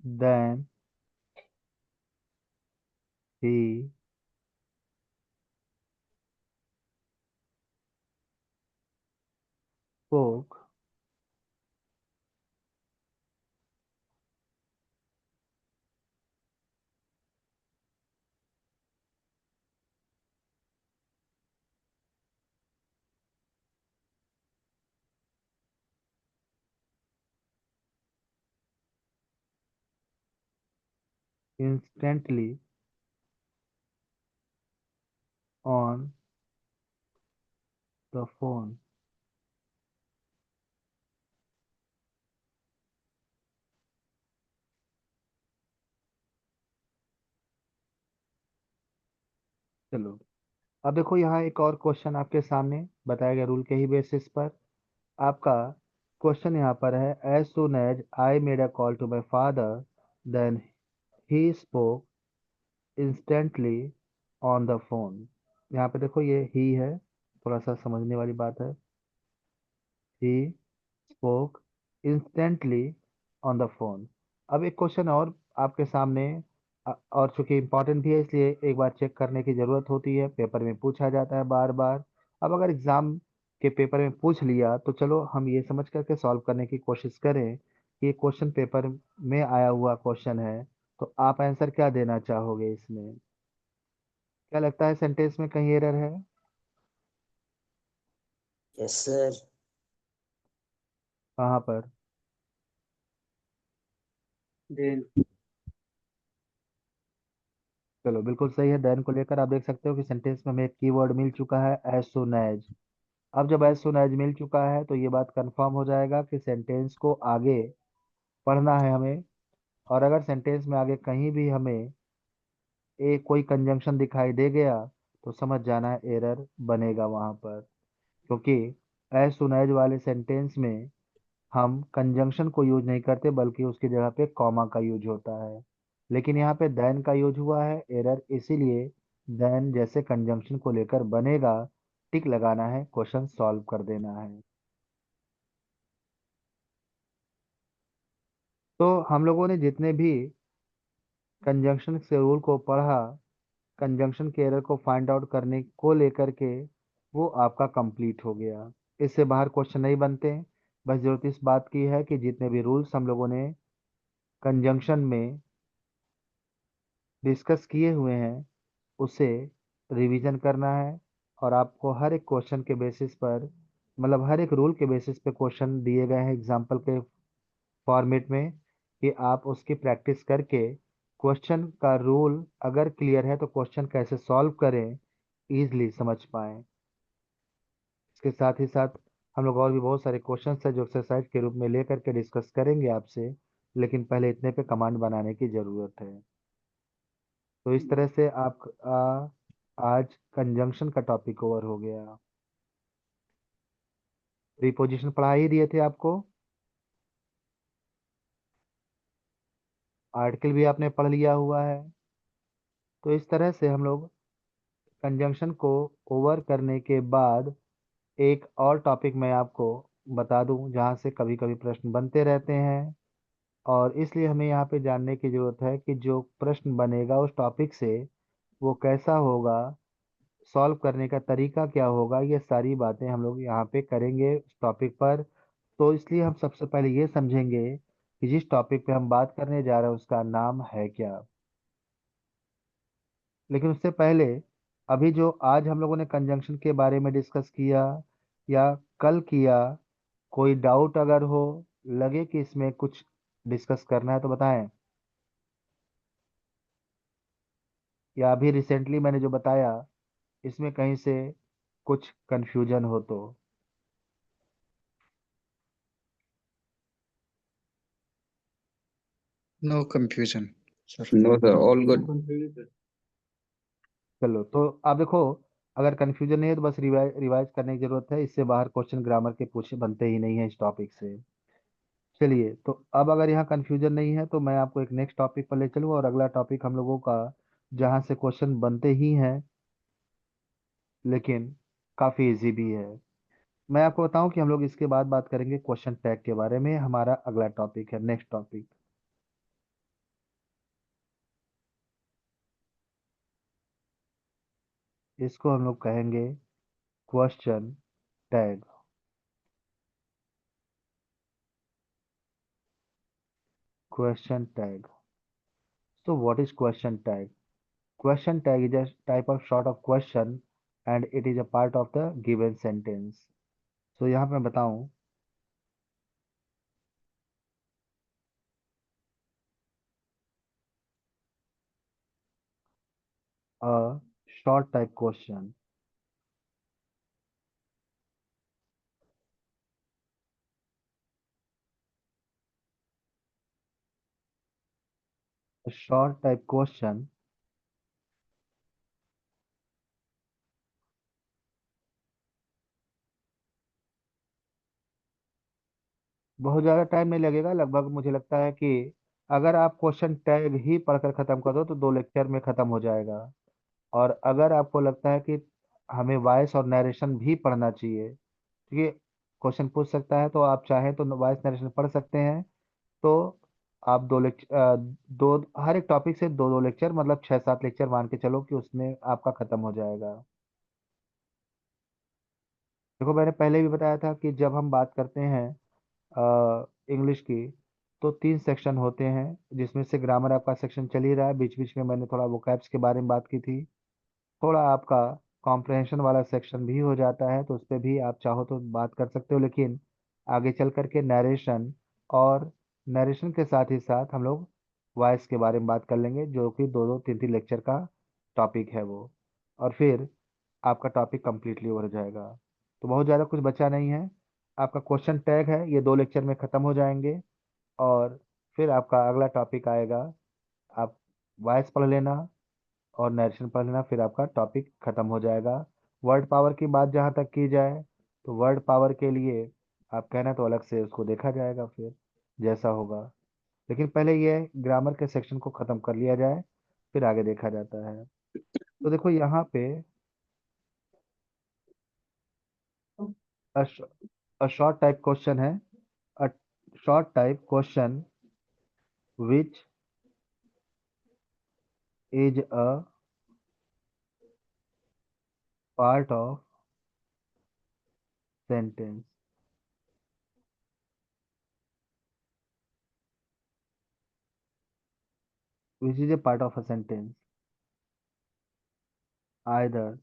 then he spoke instantly on the phone. चलो, अब देखो यहाँ एक और क्वेश्चन आपके सामने बताया गया रूल के ही बेसिस पर। आपका क्वेश्चन यहाँ पर है, as soon as I made a call to my father then he spoke instantly on the phone. यहाँ पे देखो ये ही है, थोड़ा सा समझने वाली बात है। ही spoke instantly on the phone. अब एक क्वेश्चन और आपके सामने, और चूंकि इम्पोर्टेंट भी है इसलिए एक बार चेक करने की जरूरत होती है, पेपर में पूछा जाता है बार बार। अब अगर एग्जाम के पेपर में पूछ लिया तो चलो हम ये समझ करके सॉल्व करने की कोशिश करें कि ये क्वेश्चन पेपर में आया हुआ क्वेश्चन है, तो आप आंसर क्या देना चाहोगे इसमें? क्या लगता है सेंटेंस में कहीं एरर है? Yes sir. कहाँ पर? देन। चलो बिल्कुल सही है, देन को लेकर आप देख सकते हो कि सेंटेंस में हमें एक कीवर्ड मिल चुका है, एज सुन एज। अब जब एज सुन एज मिल चुका है तो ये बात कंफर्म हो जाएगा कि सेंटेंस को आगे पढ़ना है हमें। और अगर सेंटेंस में आगे कहीं भी हमें एक कोई कंजंक्शन दिखाई दे गया तो समझ जाना है एरर बनेगा वहां पर, क्योंकि एज सुन एज वाले सेंटेंस में हम कंजंक्शन को यूज नहीं करते बल्कि उसकी जगह पे कॉमा का यूज होता है। लेकिन यहाँ पे देन का यूज हुआ है, एरर इसीलिए देन जैसे कंजंक्शन को लेकर बनेगा, टिक लगाना है, क्वेश्चन सॉल्व कर देना है। तो हम लोगों ने जितने भी कंजंक्शन से रूल को पढ़ा, कंजंक्शन के एरर को फाइंड आउट करने को लेकर के, वो आपका कंप्लीट हो गया। इससे बाहर क्वेश्चन नहीं बनते। बस जरूरत इस बात की है कि जितने भी रूल्स हम लोगों ने कंजंक्शन में डिस्कस किए हुए हैं उसे रिवीजन करना है। और आपको हर एक क्वेश्चन के बेसिस पर, मतलब हर एक रूल के बेसिस पे क्वेश्चन दिए गए हैं एग्जाम्पल के फॉर्मेट में, कि आप उसकी प्रैक्टिस करके क्वेश्चन का रूल अगर क्लियर है तो क्वेश्चन कैसे सॉल्व करें, इजली समझ पाएं। इसके साथ ही साथ हम लोग और भी बहुत सारे क्वेश्चंस हैं जो एक्सरसाइज के रूप में लेकर के डिस्कस करेंगे आपसे, लेकिन पहले इतने पे कमांड बनाने की जरूरत है। तो इस तरह से आप आज कंजंक्शन का टॉपिक ओवर हो गया। प्रीपोजिशन पढ़ा ही दिए थे आपको, आर्टिकल भी आपने पढ़ लिया हुआ है। तो इस तरह से हम लोग कंजंक्शन को ओवर करने के बाद एक और टॉपिक मैं आपको बता दूं जहां से कभी कभी प्रश्न बनते रहते हैं, और इसलिए हमें यहाँ पे जानने की जरूरत है कि जो प्रश्न बनेगा उस टॉपिक से वो कैसा होगा, सॉल्व करने का तरीका क्या होगा, ये सारी बातें हम लोग यहाँ पे करेंगे उस टॉपिक पर। तो इसलिए हम सबसे पहले ये समझेंगे कि जिस टॉपिक पे हम बात करने जा रहे हैं उसका नाम है क्या। लेकिन उससे पहले, अभी जो आज हम लोगों ने कंजंक्शन के बारे में डिस्कस किया या कल किया, कोई डाउट अगर हो, लगे कि इसमें कुछ डिस्कस करना है तो बताएं। या अभी रिसेंटली मैंने जो बताया इसमें कहीं से कुछ कंफ्यूजन हो तो। No confusion, sir. No, sir, all no good. Confusion. चलो, तो आप देखो, अगर कंफ्यूजन नहीं है तो बस रिवाइज रिवाइज करने की जरूरत है, इससे बाहर क्वेश्चन ग्रामर के पूछे बनते ही नहीं है इस टॉपिक से। चलिए, तो अब अगर यहाँ कंफ्यूजन नहीं है तो मैं आपको एक नेक्स्ट टॉपिक पर ले चलूँ, और अगला टॉपिक हम लोगों का जहाँ से क्वेश्चन बनते ही हैं लेकिन काफ़ी इजी भी है। मैं आपको बताऊं कि हम लोग इसके बाद बात करेंगे क्वेश्चन टैग के बारे में, हमारा अगला टॉपिक है, नेक्स्ट टॉपिक। इसको हम लोग कहेंगे question tag. Question tag. So what is question tag? Question tag is a type of sort of question and it is a part of the given sentence. So यहाँ पे मैं बताऊं, a short type question. A short type question बहुत ज़्यादा time नहीं लगेगा, लगभग मुझे लगता है कि अगर आप क्वेश्चन टैग ही पढ़कर ख़त्म कर दो तो 2 लेक्चर में ख़त्म हो जाएगा। और अगर आपको लगता है कि हमें वॉइस और नरेशन भी पढ़ना चाहिए, क्योंकि क्वेश्चन पूछ सकता है, तो आप चाहें तो वॉइस नरेशन पढ़ सकते हैं। तो आप 2 लेक्चर, दो हर एक टॉपिक से 2 2 लेक्चर, मतलब 6 7 लेक्चर मान के चलो कि उसमें आपका खत्म हो जाएगा। देखो, मैंने पहले भी बताया था कि जब हम बात करते हैं इंग्लिश की, तो 3 सेक्शन होते हैं, जिसमें से ग्रामर आपका सेक्शन चल ही रहा है। बीच बीच में मैंने थोड़ा वोकैब्स के बारे में बात की थी। थोड़ा आपका कॉम्प्रहेंशन वाला सेक्शन भी हो जाता है, तो उस पर भी आप चाहो तो बात कर सकते हो। लेकिन आगे चल करके नरेशन, और नरेशन के साथ ही साथ हम लोग वॉइस के बारे में बात कर लेंगे, जो कि 2 2 3 3 लेक्चर का टॉपिक है वो। और फिर आपका टॉपिक कंप्लीटली हो जाएगा। तो बहुत ज़्यादा कुछ बचा नहीं है। आपका क्वेश्चन टैग है, ये 2 लेक्चर में ख़त्म हो जाएंगे। और फिर आपका अगला टॉपिक आएगा, आप वॉइस पढ़ लेना और नरेशन पढ़ लेना, फिर आपका टॉपिक खत्म हो जाएगा। वर्ड पावर की बात जहाँ तक की जाए, तो वर्ड पावर के लिए आप कहना तो अलग से उसको देखा जाएगा फिर, जैसा होगा। लेकिन पहले ये ग्रामर के सेक्शन को खत्म कर लिया जाए, फिर आगे देखा जाता है। तो देखो यहाँ पे अ शॉर्ट टाइप क्वेश्चन है, a short type question which is a part of sentence. Which is a part of a sentence, either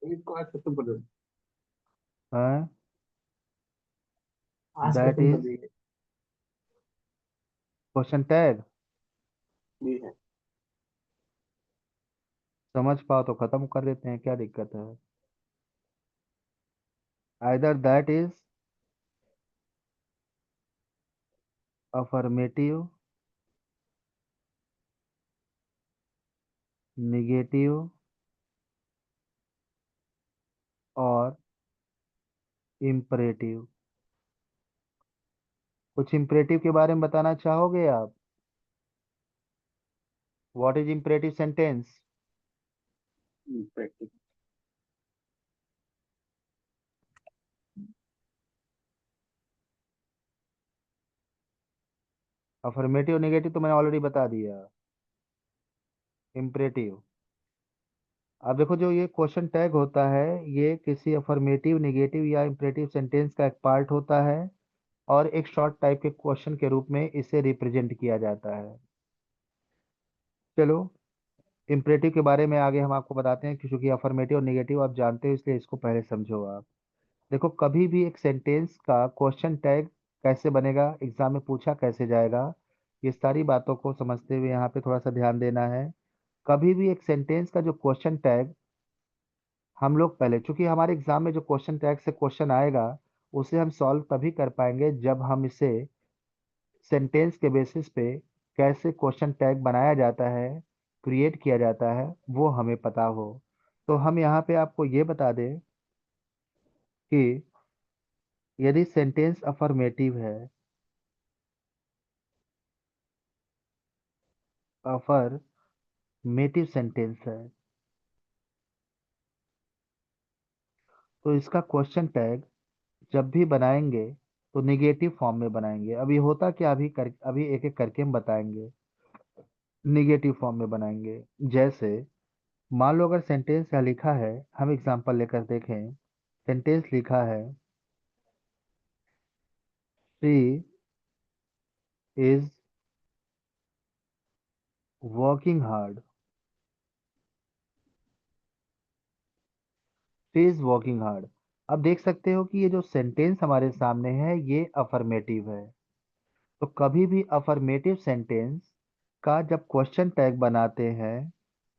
इसको आज खत्म कर दो, आज दैट खत्म कर इज देंगे। Question tag. ये है। समझ पाओ तो खत्म कर देते हैं, क्या दिक्कत है। Either that is affirmative, negative, और इम्परेटिव। कुछ इम्परेटिव के बारे में बताना चाहोगे आप? What is imperative sentence? Practice. Affirmative negative तो मैंने ऑलरेडी बता दिया। इम्परेटिव, अब देखो, जो ये क्वेश्चन टैग होता है, ये किसी अफर्मेटिव, निगेटिव या इम्परेटिव सेंटेंस का एक पार्ट होता है, और एक शॉर्ट टाइप के क्वेश्चन के रूप में इसे रिप्रेजेंट किया जाता है। चलो, इम्परेटिव के बारे में आगे हम आपको बताते हैं, क्योंकि अफर्मेटिव और निगेटिव आप जानते हो, इसलिए इसको पहले समझो आप। देखो, कभी भी एक सेंटेंस का क्वेश्चन टैग कैसे बनेगा, एग्जाम में पूछा कैसे जाएगा, ये सारी बातों को समझते हुए यहाँ पे थोड़ा सा ध्यान देना है। कभी भी एक सेंटेंस का जो क्वेश्चन टैग, हम लोग पहले, चूंकि हमारे एग्जाम में जो क्वेश्चन टैग से क्वेश्चन आएगा, उसे हम सॉल्व तभी कर पाएंगे जब हम इसे सेंटेंस के बेसिस पे कैसे क्वेश्चन टैग बनाया जाता है, क्रिएट किया जाता है, वो हमें पता हो। तो हम यहाँ पे आपको ये बता दें कि यदि सेंटेंस अफर्मेटिव है, अफर्मेटिव सेंटेंस है, तो इसका क्वेश्चन टैग जब भी बनाएंगे तो निगेटिव फॉर्म में बनाएंगे। अभी होता क्या, अभी एक एक करके हम बताएंगे। निगेटिव फॉर्म में बनाएंगे, जैसे मान लो अगर सेंटेंस का लिखा है, हम एग्जांपल लेकर देखें। सेंटेंस लिखा है, she is working hard. She is working hard. अब देख सकते हो कि ये जो सेंटेंस हमारे सामने है, ये अफर्मेटिव है। तो कभी भी अफर्मेटिव सेंटेंस का जब क्वेश्चन टैग बनाते हैं,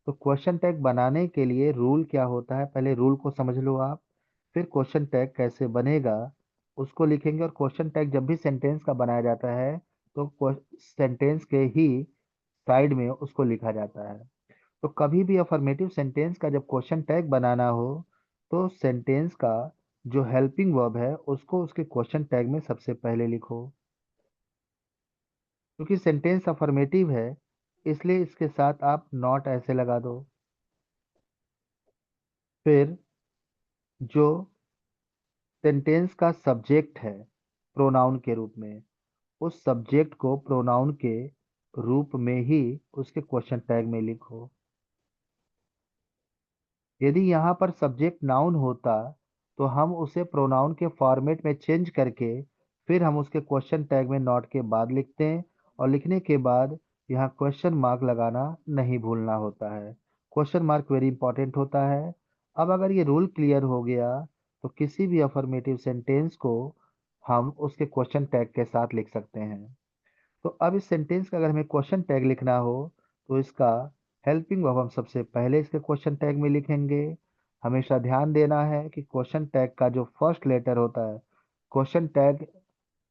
तो क्वेश्चन टैग बनाने के लिए रूल क्या होता है, पहले रूल को समझ लो आप। फिर क्वेश्चन टैग कैसे बनेगा उसको लिखेंगे, और क्वेश्चन टैग जब भी सेंटेंस का बनाया जाता है, तो सेंटेंस के ही साइड में उसको लिखा जाता है। तो कभी भी अफर्मेटिव सेंटेंस का जब क्वेश्चन टैग बनाना हो, तो सेंटेंस का जो हेल्पिंग वर्ब है उसको उसके क्वेश्चन टैग में सबसे पहले लिखो। क्योंकि सेंटेंस अफर्मेटिव है इसलिए इसके साथ आप नॉट ऐसे लगा दो। फिर जो सेंटेंस का सब्जेक्ट है प्रोनाउन के रूप में, उस सब्जेक्ट को प्रोनाउन के रूप में ही उसके क्वेश्चन टैग में लिखो। यदि यहाँ पर सब्जेक्ट नाउन होता तो हम उसे प्रोनाउन के फॉर्मेट में चेंज करके फिर हम उसके क्वेश्चन टैग में नॉट के बाद लिखते हैं, और लिखने के बाद यहाँ क्वेश्चन मार्क लगाना नहीं भूलना होता है। क्वेश्चन मार्क वेरी इंपॉर्टेंट होता है। अब अगर ये रूल क्लियर हो गया तो किसी भी अफर्मेटिव सेंटेंस को हम उसके क्वेश्चन टैग के साथ लिख सकते हैं। तो अब इस सेंटेंस का अगर हमें क्वेश्चन टैग लिखना हो तो इसका हेल्पिंग वर्ब हम सबसे पहले इसके क्वेश्चन टैग में लिखेंगे। हमेशा ध्यान देना है कि क्वेश्चन टैग का जो फर्स्ट लेटर होता है, क्वेश्चन टैग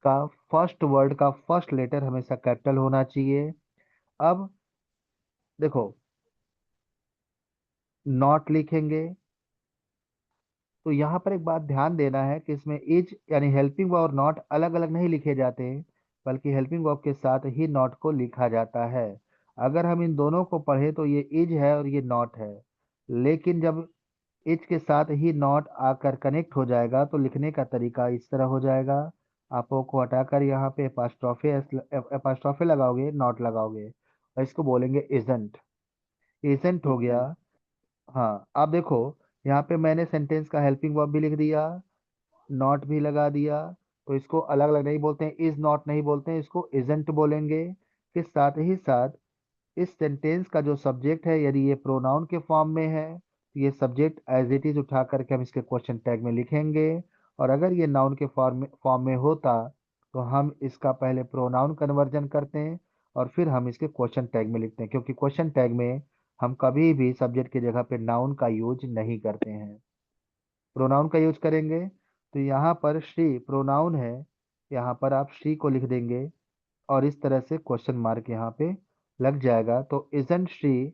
का फर्स्ट वर्ड का फर्स्ट लेटर हमेशा कैपिटल होना चाहिए। अब देखो, नॉट लिखेंगे तो यहाँ पर एक बात ध्यान देना है कि इसमें इज यानी हेल्पिंग वर्ब और नॉट अलग अलग नहीं लिखे जाते हैं, बल्कि हेल्पिंग वर्ब के साथ ही नॉट को लिखा जाता है। अगर हम इन दोनों को पढ़े तो ये इज है और ये नॉट है, लेकिन जब इज के साथ ही नॉट आकर कनेक्ट हो जाएगा तो लिखने का तरीका इस तरह हो जाएगा। आप ओ को हटाकर यहाँ पे एपास्ट्रोफे लगाओगे, नॉट लगाओगे और इसको बोलेंगे इजंट। इजंट हो गया। हाँ, आप देखो यहाँ पे मैंने सेंटेंस का हेल्पिंग वर्ब भी लिख दिया, नॉट भी लगा दिया। तो इसको अलग अलग नहीं बोलते हैं, इज नॉट नहीं बोलते हैं, इसको इजंट बोलेंगे। के साथ ही साथ इस सेंटेंस का जो सब्जेक्ट है यदि ये प्रोनाउन के फॉर्म में है तो ये सब्जेक्ट एज इट इज उठा करके हम इसके क्वेश्चन टैग में लिखेंगे, और अगर ये नाउन के फॉर्म में होता तो हम इसका पहले प्रोनाउन कन्वर्जन करते हैं और फिर हम इसके क्वेश्चन टैग में लिखते हैं, क्योंकि क्वेश्चन टैग में हम कभी भी सब्जेक्ट की जगह पे नाउन का यूज नहीं करते हैं, प्रोनाउन का यूज करेंगे। तो यहाँ पर श्री प्रोनाउन है, यहाँ पर आप श्री को लिख देंगे और इस तरह से क्वेश्चन मार्क यहाँ पे लग जाएगा। तो इजंट श्री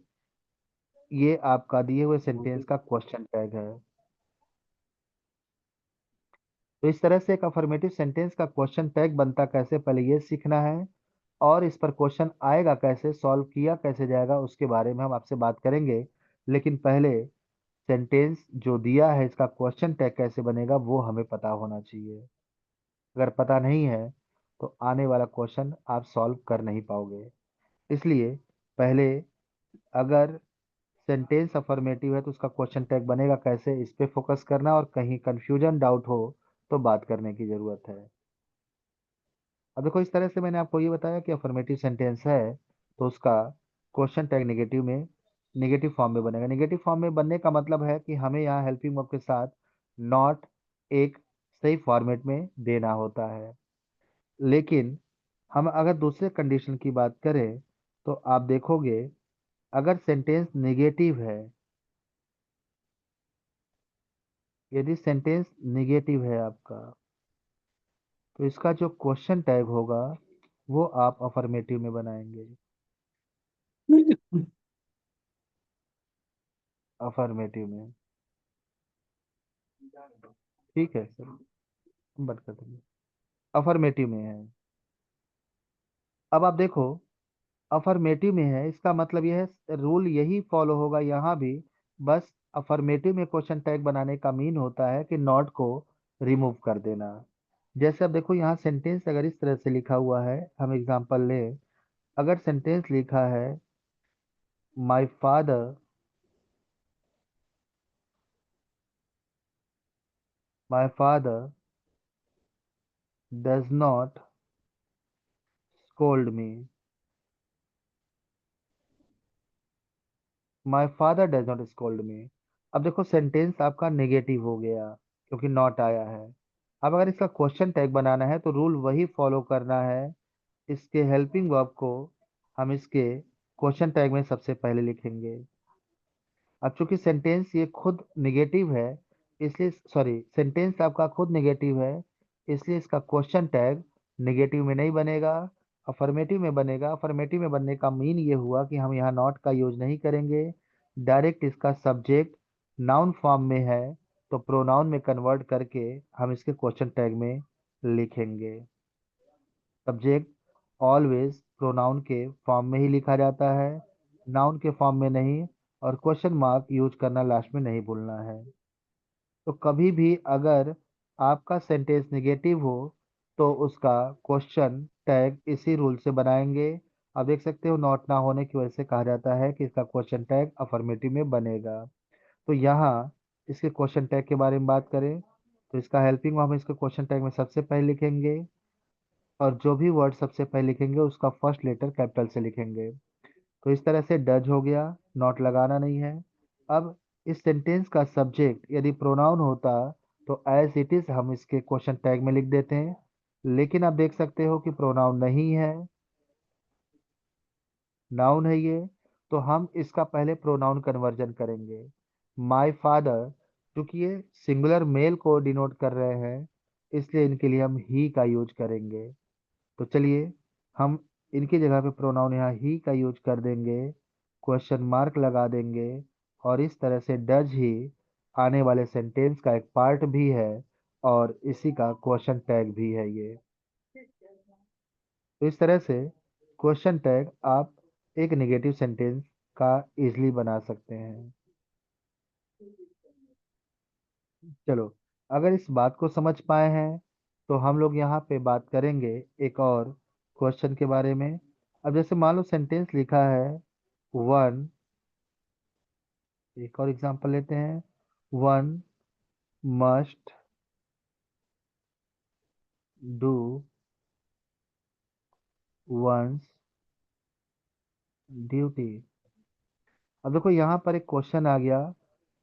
ये आपका दिए हुए सेंटेंस का क्वेश्चन टैग है। तो इस तरह से एक अफर्मेटिव सेंटेंस का क्वेश्चन टैग बनता कैसे, पहले ये सीखना है, और इस पर क्वेश्चन आएगा कैसे, सॉल्व किया कैसे जाएगा, उसके बारे में हम आपसे बात करेंगे। लेकिन पहले सेंटेंस जो दिया है इसका क्वेश्चन टैग कैसे बनेगा वो हमें पता होना चाहिए। अगर पता नहीं है तो आने वाला क्वेश्चन आप सॉल्व कर नहीं पाओगे। इसलिए पहले अगर सेंटेंस अफर्मेटिव है तो उसका क्वेश्चन टैग बनेगा कैसे, इस पे फोकस करना, और कहीं कंफ्यूजन डाउट हो तो बात करने की जरूरत है। अब देखो, इस तरह से मैंने आपको ये बताया कि अफर्मेटिव सेंटेंस है तो उसका क्वेश्चन टैग नेगेटिव फॉर्म में बनेगा। नेगेटिव फॉर्म में बनने का मतलब है कि हमें यहाँ हेल्पिंग वर्ब के साथ नॉट एक सही फॉर्मेट में देना होता है। लेकिन हम अगर दूसरे कंडीशन की बात करें तो आप देखोगे अगर सेंटेंस नेगेटिव है, यदि सेंटेंस नेगेटिव है आपका, तो इसका जो क्वेश्चन टैग होगा वो आप अफर्मेटिव में बनाएंगे। अफर्मेटिव में, ठीक है सर, बंद कर देंगे। अफर्मेटिव में है। अब आप देखो, अफर्मेटिव में है इसका मतलब यह है रूल यही फॉलो होगा यहाँ भी। बस अफर्मेटिव में क्वेश्चन टैग बनाने का मीन होता है कि नॉट को रिमूव कर देना। जैसे अब देखो यहाँ सेंटेंस अगर इस तरह से लिखा हुआ है, हम एग्जांपल लें। अगर सेंटेंस लिखा है my father does not scold me, my father does not scold मी। अब देखो सेंटेंस आपका नेगेटिव हो गया क्योंकि नॉट आया है। अब अगर इसका क्वेश्चन टैग बनाना है तो रूल वही फॉलो करना है, इसके हेल्पिंग वर्ब को हम इसके क्वेश्चन टैग में सबसे पहले लिखेंगे। अब चूंकि सेंटेंस ये खुद निगेटिव है, इसलिए सॉरी सेंटेंस आपका खुद नेगेटिव है, इसलिए इसका क्वेश्चन टैग नेगेटिव में नहीं बनेगा, अफर्मेटिव में बनेगा। अफर्मेटिव में बनने का मीन ये हुआ कि हम यहाँ नॉट का यूज नहीं करेंगे, डायरेक्ट इसका सब्जेक्ट नाउन फॉर्म में है तो प्रोनाउन में कन्वर्ट करके हम इसके क्वेश्चन टैग में लिखेंगे। सब्जेक्ट ऑलवेज प्रोनाउन के फॉर्म में ही लिखा जाता है, नाउन के फॉर्म में नहीं, और क्वेश्चन मार्क यूज करना लास्ट में नहीं भूलना है। तो कभी भी अगर आपका सेंटेंस निगेटिव हो तो उसका क्वेश्चन टैग इसी रूल से बनाएंगे। आप देख सकते हो नॉट ना होने की वजह से कहा जाता है कि इसका क्वेश्चन टैग अफर्मेटिव में बनेगा। तो यहाँ इसके क्वेश्चन टैग के बारे में बात करें तो इसका हेल्पिंग हम इसके क्वेश्चन टैग में सबसे पहले लिखेंगे, और जो भी वर्ड सबसे पहले लिखेंगे उसका फर्स्ट लेटर कैपिटल से लिखेंगे। तो इस तरह से डज हो गया, नॉट लगाना नहीं है। अब इस सेंटेंस का सब्जेक्ट यदि प्रोनाउन होता तो एज इट इज हम इसके क्वेश्चन टैग में लिख देते हैं, लेकिन आप देख सकते हो कि प्रोनाउन नहीं है, नाउन है ये। तो हम इसका पहले प्रोनाउन कन्वर्जन करेंगे। माय फादर, क्योंकि ये सिंगुलर मेल को डिनोट कर रहे हैं इसलिए इनके लिए हम ही का यूज करेंगे। तो चलिए हम इनकी जगह पे प्रोनाउन यहाँ ही का यूज कर देंगे, क्वेश्चन मार्क लगा देंगे, और इस तरह से डज ही आने वाले सेंटेंस का एक पार्ट भी है और इसी का क्वेश्चन टैग भी है ये। तो इस तरह से क्वेश्चन टैग आप एक नेगेटिव सेंटेंस का इजीली बना सकते हैं। चलो, अगर इस बात को समझ पाए हैं तो हम लोग यहाँ पे बात करेंगे एक और क्वेश्चन के बारे में। अब जैसे मान लो सेंटेंस लिखा है वन, एक और एग्जांपल लेते हैं, one must do once duty. अब देखो यहाँ पर एक क्वेश्चन आ गया,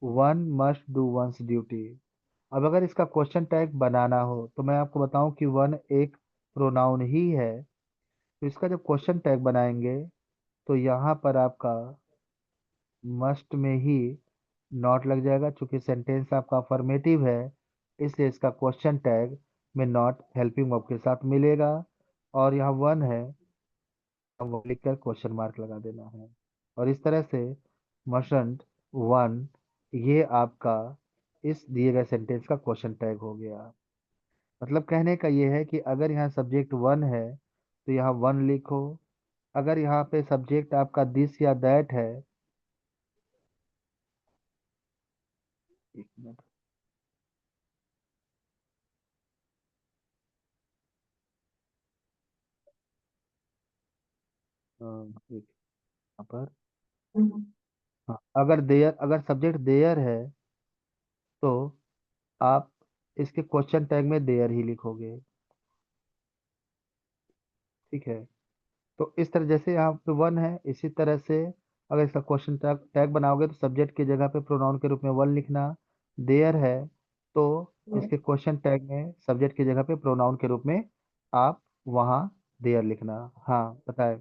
one must do once duty. अब अगर इसका क्वेश्चन टैग बनाना हो तो मैं आपको बताऊं कि वन एक प्रोनाउन ही है, तो इसका जब क्वेश्चन टैग बनाएंगे तो यहाँ पर आपका मस्ट में ही नॉट लग जाएगा, चूंकि सेंटेंस आपका अफर्मेटिव है इसलिए इसका क्वेश्चन टैग में नॉट हेल्पिंग वर्ब के साथ मिलेगा, और यहाँ वन है हम वो लिखकर क्वेश्चन मार्क लगा देना है। और इस तरह से मस्टंट वन ये आपका इस दिए गए सेंटेंस का क्वेश्चन टैग हो गया। मतलब कहने का ये है कि अगर यहाँ सब्जेक्ट वन है तो यहाँ वन लिखो, अगर यहाँ पे सब्जेक्ट आपका दिस या दैट है, एक मिनट, एक यहाँ पर, हाँ, अगर देयर, अगर सब्जेक्ट देयर है तो आप इसके क्वेश्चन टैग में देयर ही लिखोगे। ठीक है, तो इस तरह जैसे यहाँ पे वन है इसी तरह से अगर इसका क्वेश्चन टैग टैग बनाओगे तो सब्जेक्ट की जगह पे प्रोनाउन के रूप में वन लिखना, देयर है तो इसके क्वेश्चन टैग में सब्जेक्ट की जगह पे प्रोनाउन के रूप में आप वहाँ देयर लिखना। हाँ बताए।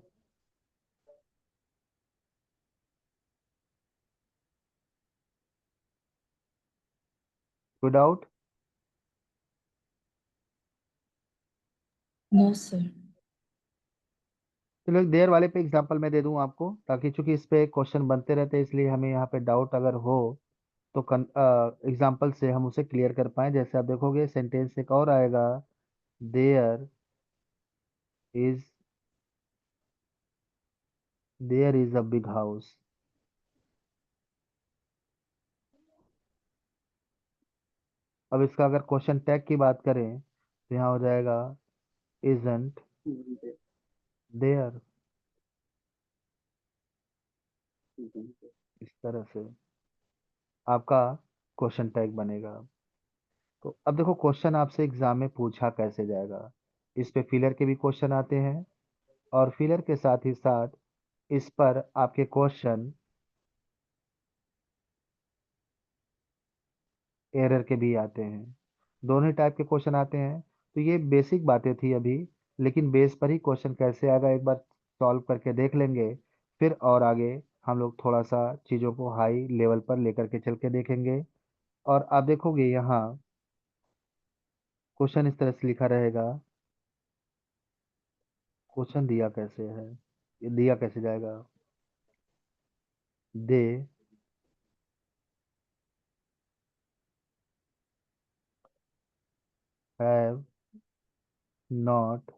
कोई डाउट? No, sir. चलो देयर वाले पे एग्जांपल मैं दे दूं आपको, ताकि चूंकि इस पे क्वेश्चन बनते रहते हैं इसलिए हमें यहाँ पे डाउट अगर हो तो एग्जांपल से हम उसे क्लियर कर पाए। जैसे आप देखोगे सेंटेंस एक और आएगा, there is, there is a big house. अब इसका अगर क्वेश्चन टैग की बात करें तो यहाँ हो जाएगा इजंट देयर, इस तरह से आपका क्वेश्चन टैग बनेगा। तो अब देखो क्वेश्चन आपसे एग्जाम में पूछा कैसे जाएगा, इस पे फिलर के भी क्वेश्चन आते हैं और फिलर के साथ ही साथ इस पर आपके क्वेश्चन एरर के भी आते हैं, दोनों ही टाइप के क्वेश्चन आते हैं। तो ये बेसिक बातें थी अभी, लेकिन बेस पर ही क्वेश्चन कैसे आएगा एक बार सॉल्व करके देख लेंगे, फिर और आगे हम लोग थोड़ा सा चीज़ों को हाई लेवल पर लेकर के चल के देखेंगे। और आप देखोगे यहाँ क्वेश्चन इस तरह से लिखा रहेगा, क्वेश्चन दिया कैसे है, ये दिया कैसे जाएगा, they have not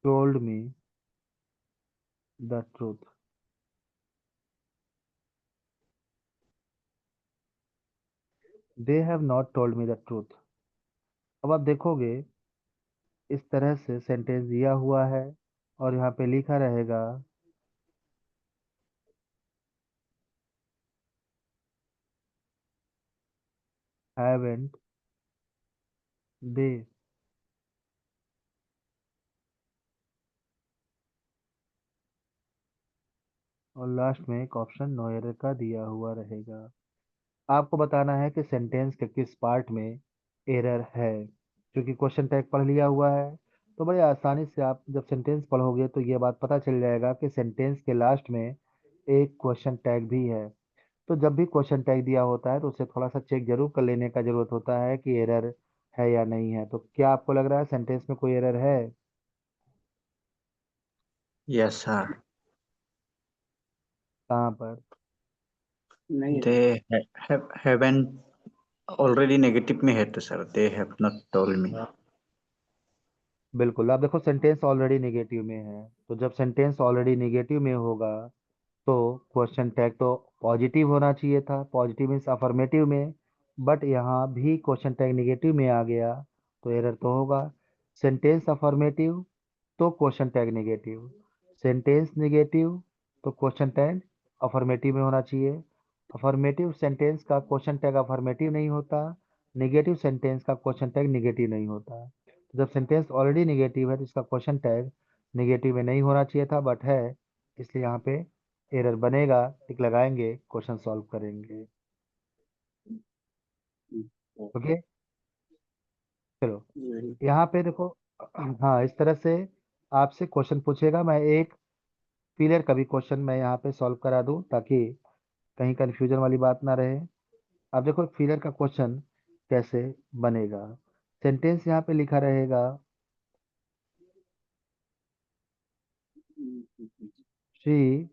told me the truth. They have not told me the truth. अब आप देखोगे इस तरह से सेंटेंस दिया हुआ है और यहाँ पे लिखा रहेगा haven't they। और लास्ट में एक ऑप्शन नो एरर का दिया हुआ रहेगा। आपको बताना है कि सेंटेंस के किस पार्ट में एरर है। क्योंकि क्वेश्चन टैग पढ़ लिया हुआ है तो बड़े आसानी से आप जब सेंटेंस पढ़ोगे तो ये बात पता चल जाएगा कि सेंटेंस के लास्ट में एक क्वेश्चन टैग भी है। तो जब भी क्वेश्चन टैग दिया होता है तो उसे थोड़ा सा चेक जरूर कर लेने का जरूरत होता है कि एरर है या नहीं है। तो क्या आपको लग रहा है सेंटेंस में कोई एरर है? Yes, sir. कहाँ पर? नहीं है। They haven't already negative में है तो sir they have not told me. बिल्कुल। आप देखो सेंटेंस ऑलरेडी नेगेटिव में है तो जब सेंटेंस ऑलरेडी नेगेटिव में होगा तो क्वेश्चन टैग तो पॉजिटिव होना चाहिए था। पॉजिटिव मीन्स अफर्मेटिव में, बट यहाँ भी क्वेश्चन टैग नेगेटिव में आ गया तो एरर तो होगा। सेंटेंस अफर्मेटिव तो question tag negative, sentence negative तो क्वेश्चन टैग अफर्मेटिव में होना चाहिए। अफर्मेटिव सेंटेंस का क्वेश्चन टैग अफर्मेटिव नहीं होता, नेगेटिव सेंटेंस का क्वेश्चन टैग नेगेटिव नहीं होता। तो जब सेंटेंस ऑलरेडी नेगेटिव है तो इसका क्वेश्चन टैग नेगेटिव में नहीं होना चाहिए था बट है, इसलिए यहाँ पे एरर बनेगा। टिक लगाएंगे, क्वेश्चन सॉल्व करेंगे। ओके, चलो यहाँ पे देखो। हाँ, इस तरह से आपसे क्वेश्चन पूछेगा। मैं एक फिलर का भी क्वेश्चन मैं यहाँ पे सॉल्व करा दूं ताकि कहीं कंफ्यूजन वाली बात ना रहे। अब देखो फिलर का क्वेश्चन कैसे बनेगा। सेंटेंस यहाँ पे लिखा रहेगा शी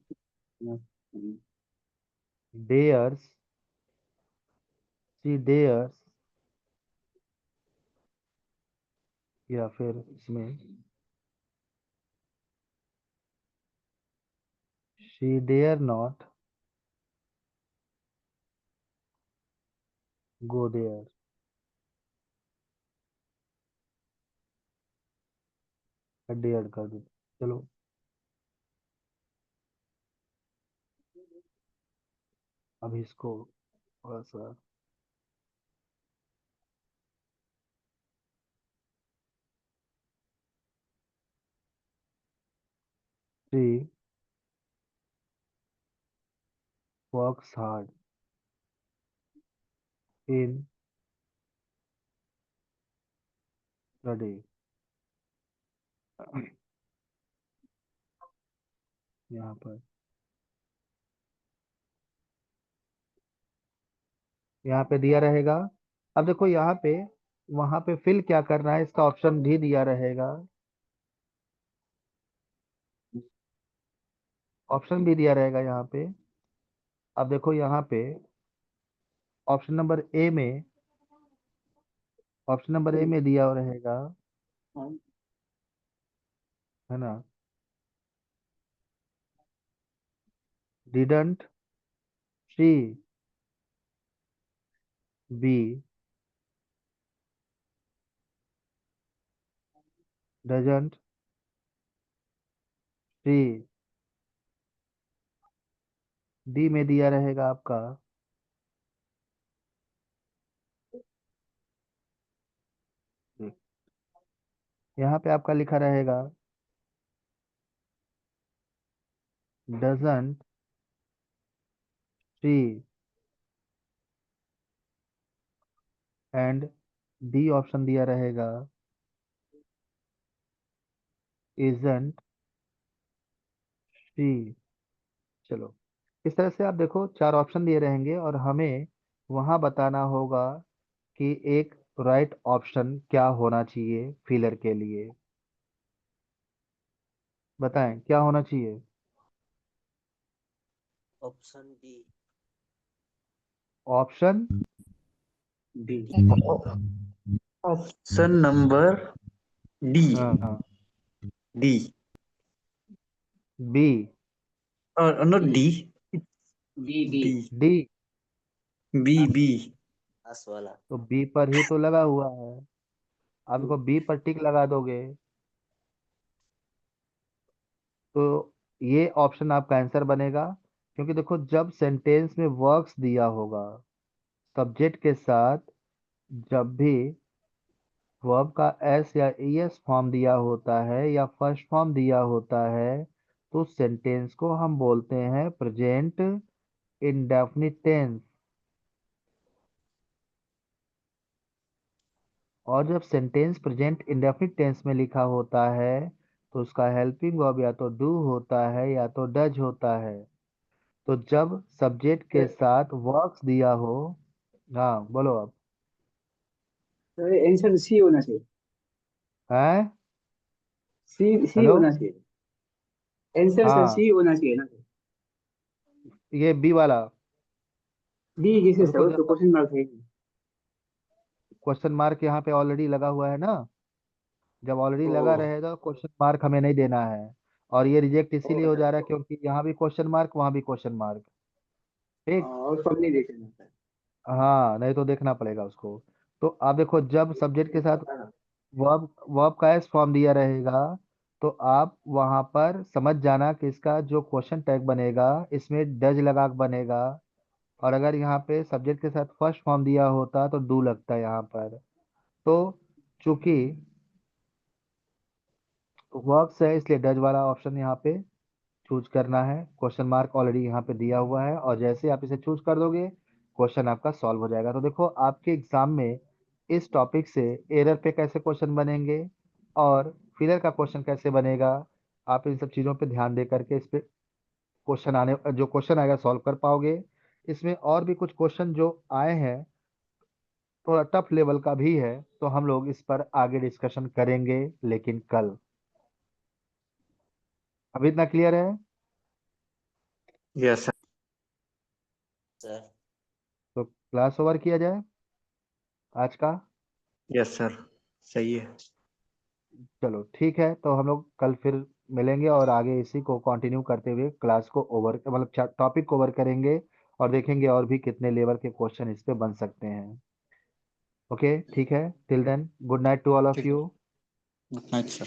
डेयर्स, शी डेयर्स, या फिर इसमें she dare not go there. Dare कर दो। चलो अब इसको थोड़ा सा she works hard in the day. यहाँ पर यहाँ पे दिया रहेगा। अब देखो यहाँ पे वहां पे फिल क्या करना है इसका ऑप्शन भी दिया रहेगा, ऑप्शन भी दिया रहेगा यहाँ पे। अब देखो यहाँ पे ऑप्शन नंबर ए में, ऑप्शन नंबर ए में दिया रहेगा, है ना, didn't she be doesn't she. D में दिया रहेगा आपका यहाँ पे आपका लिखा रहेगा doesn't she, and D option दिया रहेगा इजंट शी। चलो इस तरह से आप देखो चार ऑप्शन दिए रहेंगे और हमें वहां बताना होगा कि एक राइट ऑप्शन क्या होना चाहिए फिलर के लिए। बताएं क्या होना चाहिए। Option D. Option D. Option number D. हाँ हाँ D. B, Not D. B B B. D. B. Last वाला। तो बी पर ही तो लगा हुआ है, आप इसको बी पर टिक लगा दोगे तो ये ऑप्शन आपका आंसर बनेगा। क्योंकि देखो जब सेंटेंस में वर्क्स दिया होगा सब्जेक्ट के साथ, जब भी वर्ब का एस या ईएस फॉर्म दिया होता है या फर्स्ट फॉर्म दिया होता है, तो सेंटेंस को हम बोलते हैं प्रेजेंट इंडेफिनिट टेंस। और जब सेंटेंस प्रेजेंट इंडेफिनिट टेंस में लिखा होता है तो उसका हेल्पिंग वर्ब या तो डू होता है या तो डज होता है। तो जब सब्जेक्ट के साथ वर्क्स दिया हो, हाँ बोलो अब। सर आंसर सी होना चाहिए। है। सी सी हेलो। होना चाहिए। आंसर सर हाँ, सी होना चाहिए ना। ये बी वाला। डी तो किसे देखो सर, तो जब क्वेश्चन मार्क है। क्वेश्चन मार्क यहाँ पे ऑलरेडी लगा हुआ है ना, जब ऑलरेडी ओ लगा रहेगा क्वेश्चन मार्क हमें नहीं देना है। और ये रिजेक्ट ओ इसीलिए हो सर, जा रहा है क्योंकि यहाँ भी क्वेश्चन मार्क वहाँ भी क्वेश्चन मार्क। ठीक। और कब नहीं देखेंगे सर। हाँ, नहीं तो देखना पड़ेगा उसको। तो आप देखो जब सब्जेक्ट के साथ वर्ब वर्ब का एस फॉर्म दिया रहेगा तो आप वहां पर समझ जाना कि इसका जो क्वेश्चन टैग बनेगा इसमें डज लगा के बनेगा। और अगर यहाँ पे सब्जेक्ट के साथ फर्स्ट फॉर्म दिया होता तो डू लगता है यहाँ पर। तो चूंकि वर्क्स है इसलिए डज वाला ऑप्शन यहाँ पे चूज करना है। क्वेश्चन मार्क ऑलरेडी यहाँ पे दिया हुआ है और जैसे आप इसे चूज कर दोगे क्वेश्चन आपका सॉल्व हो जाएगा। तो देखो आपके एग्जाम में इस टॉपिक से एरर पे कैसे क्वेश्चन बनेंगे और फिलर का क्वेश्चन कैसे बनेगा, आप इन सब चीज़ों पे ध्यान दे करके इस पे क्वेश्चन आने जो क्वेश्चन आएगा सॉल्व कर पाओगे। इसमें और भी कुछ क्वेश्चन जो आए हैं थोड़ा टफ लेवल का भी है, तो हम लोग इस पर आगे डिस्कशन करेंगे लेकिन कल। अभी इतना क्लियर है? Yes, sir. सर तो क्लास ओवर किया जाए आज का। Yes, sir. सही है। चलो ठीक है, तो हम लोग कल फिर मिलेंगे और आगे इसी को कंटिन्यू करते हुए क्लास को ओवर मतलब टॉपिक को ओवर करेंगे और देखेंगे और भी कितने लेवल के क्वेश्चन इस पे बन सकते हैं। ओके ठीक है, till then good night to all of ठीक है। यू। Good night, sir.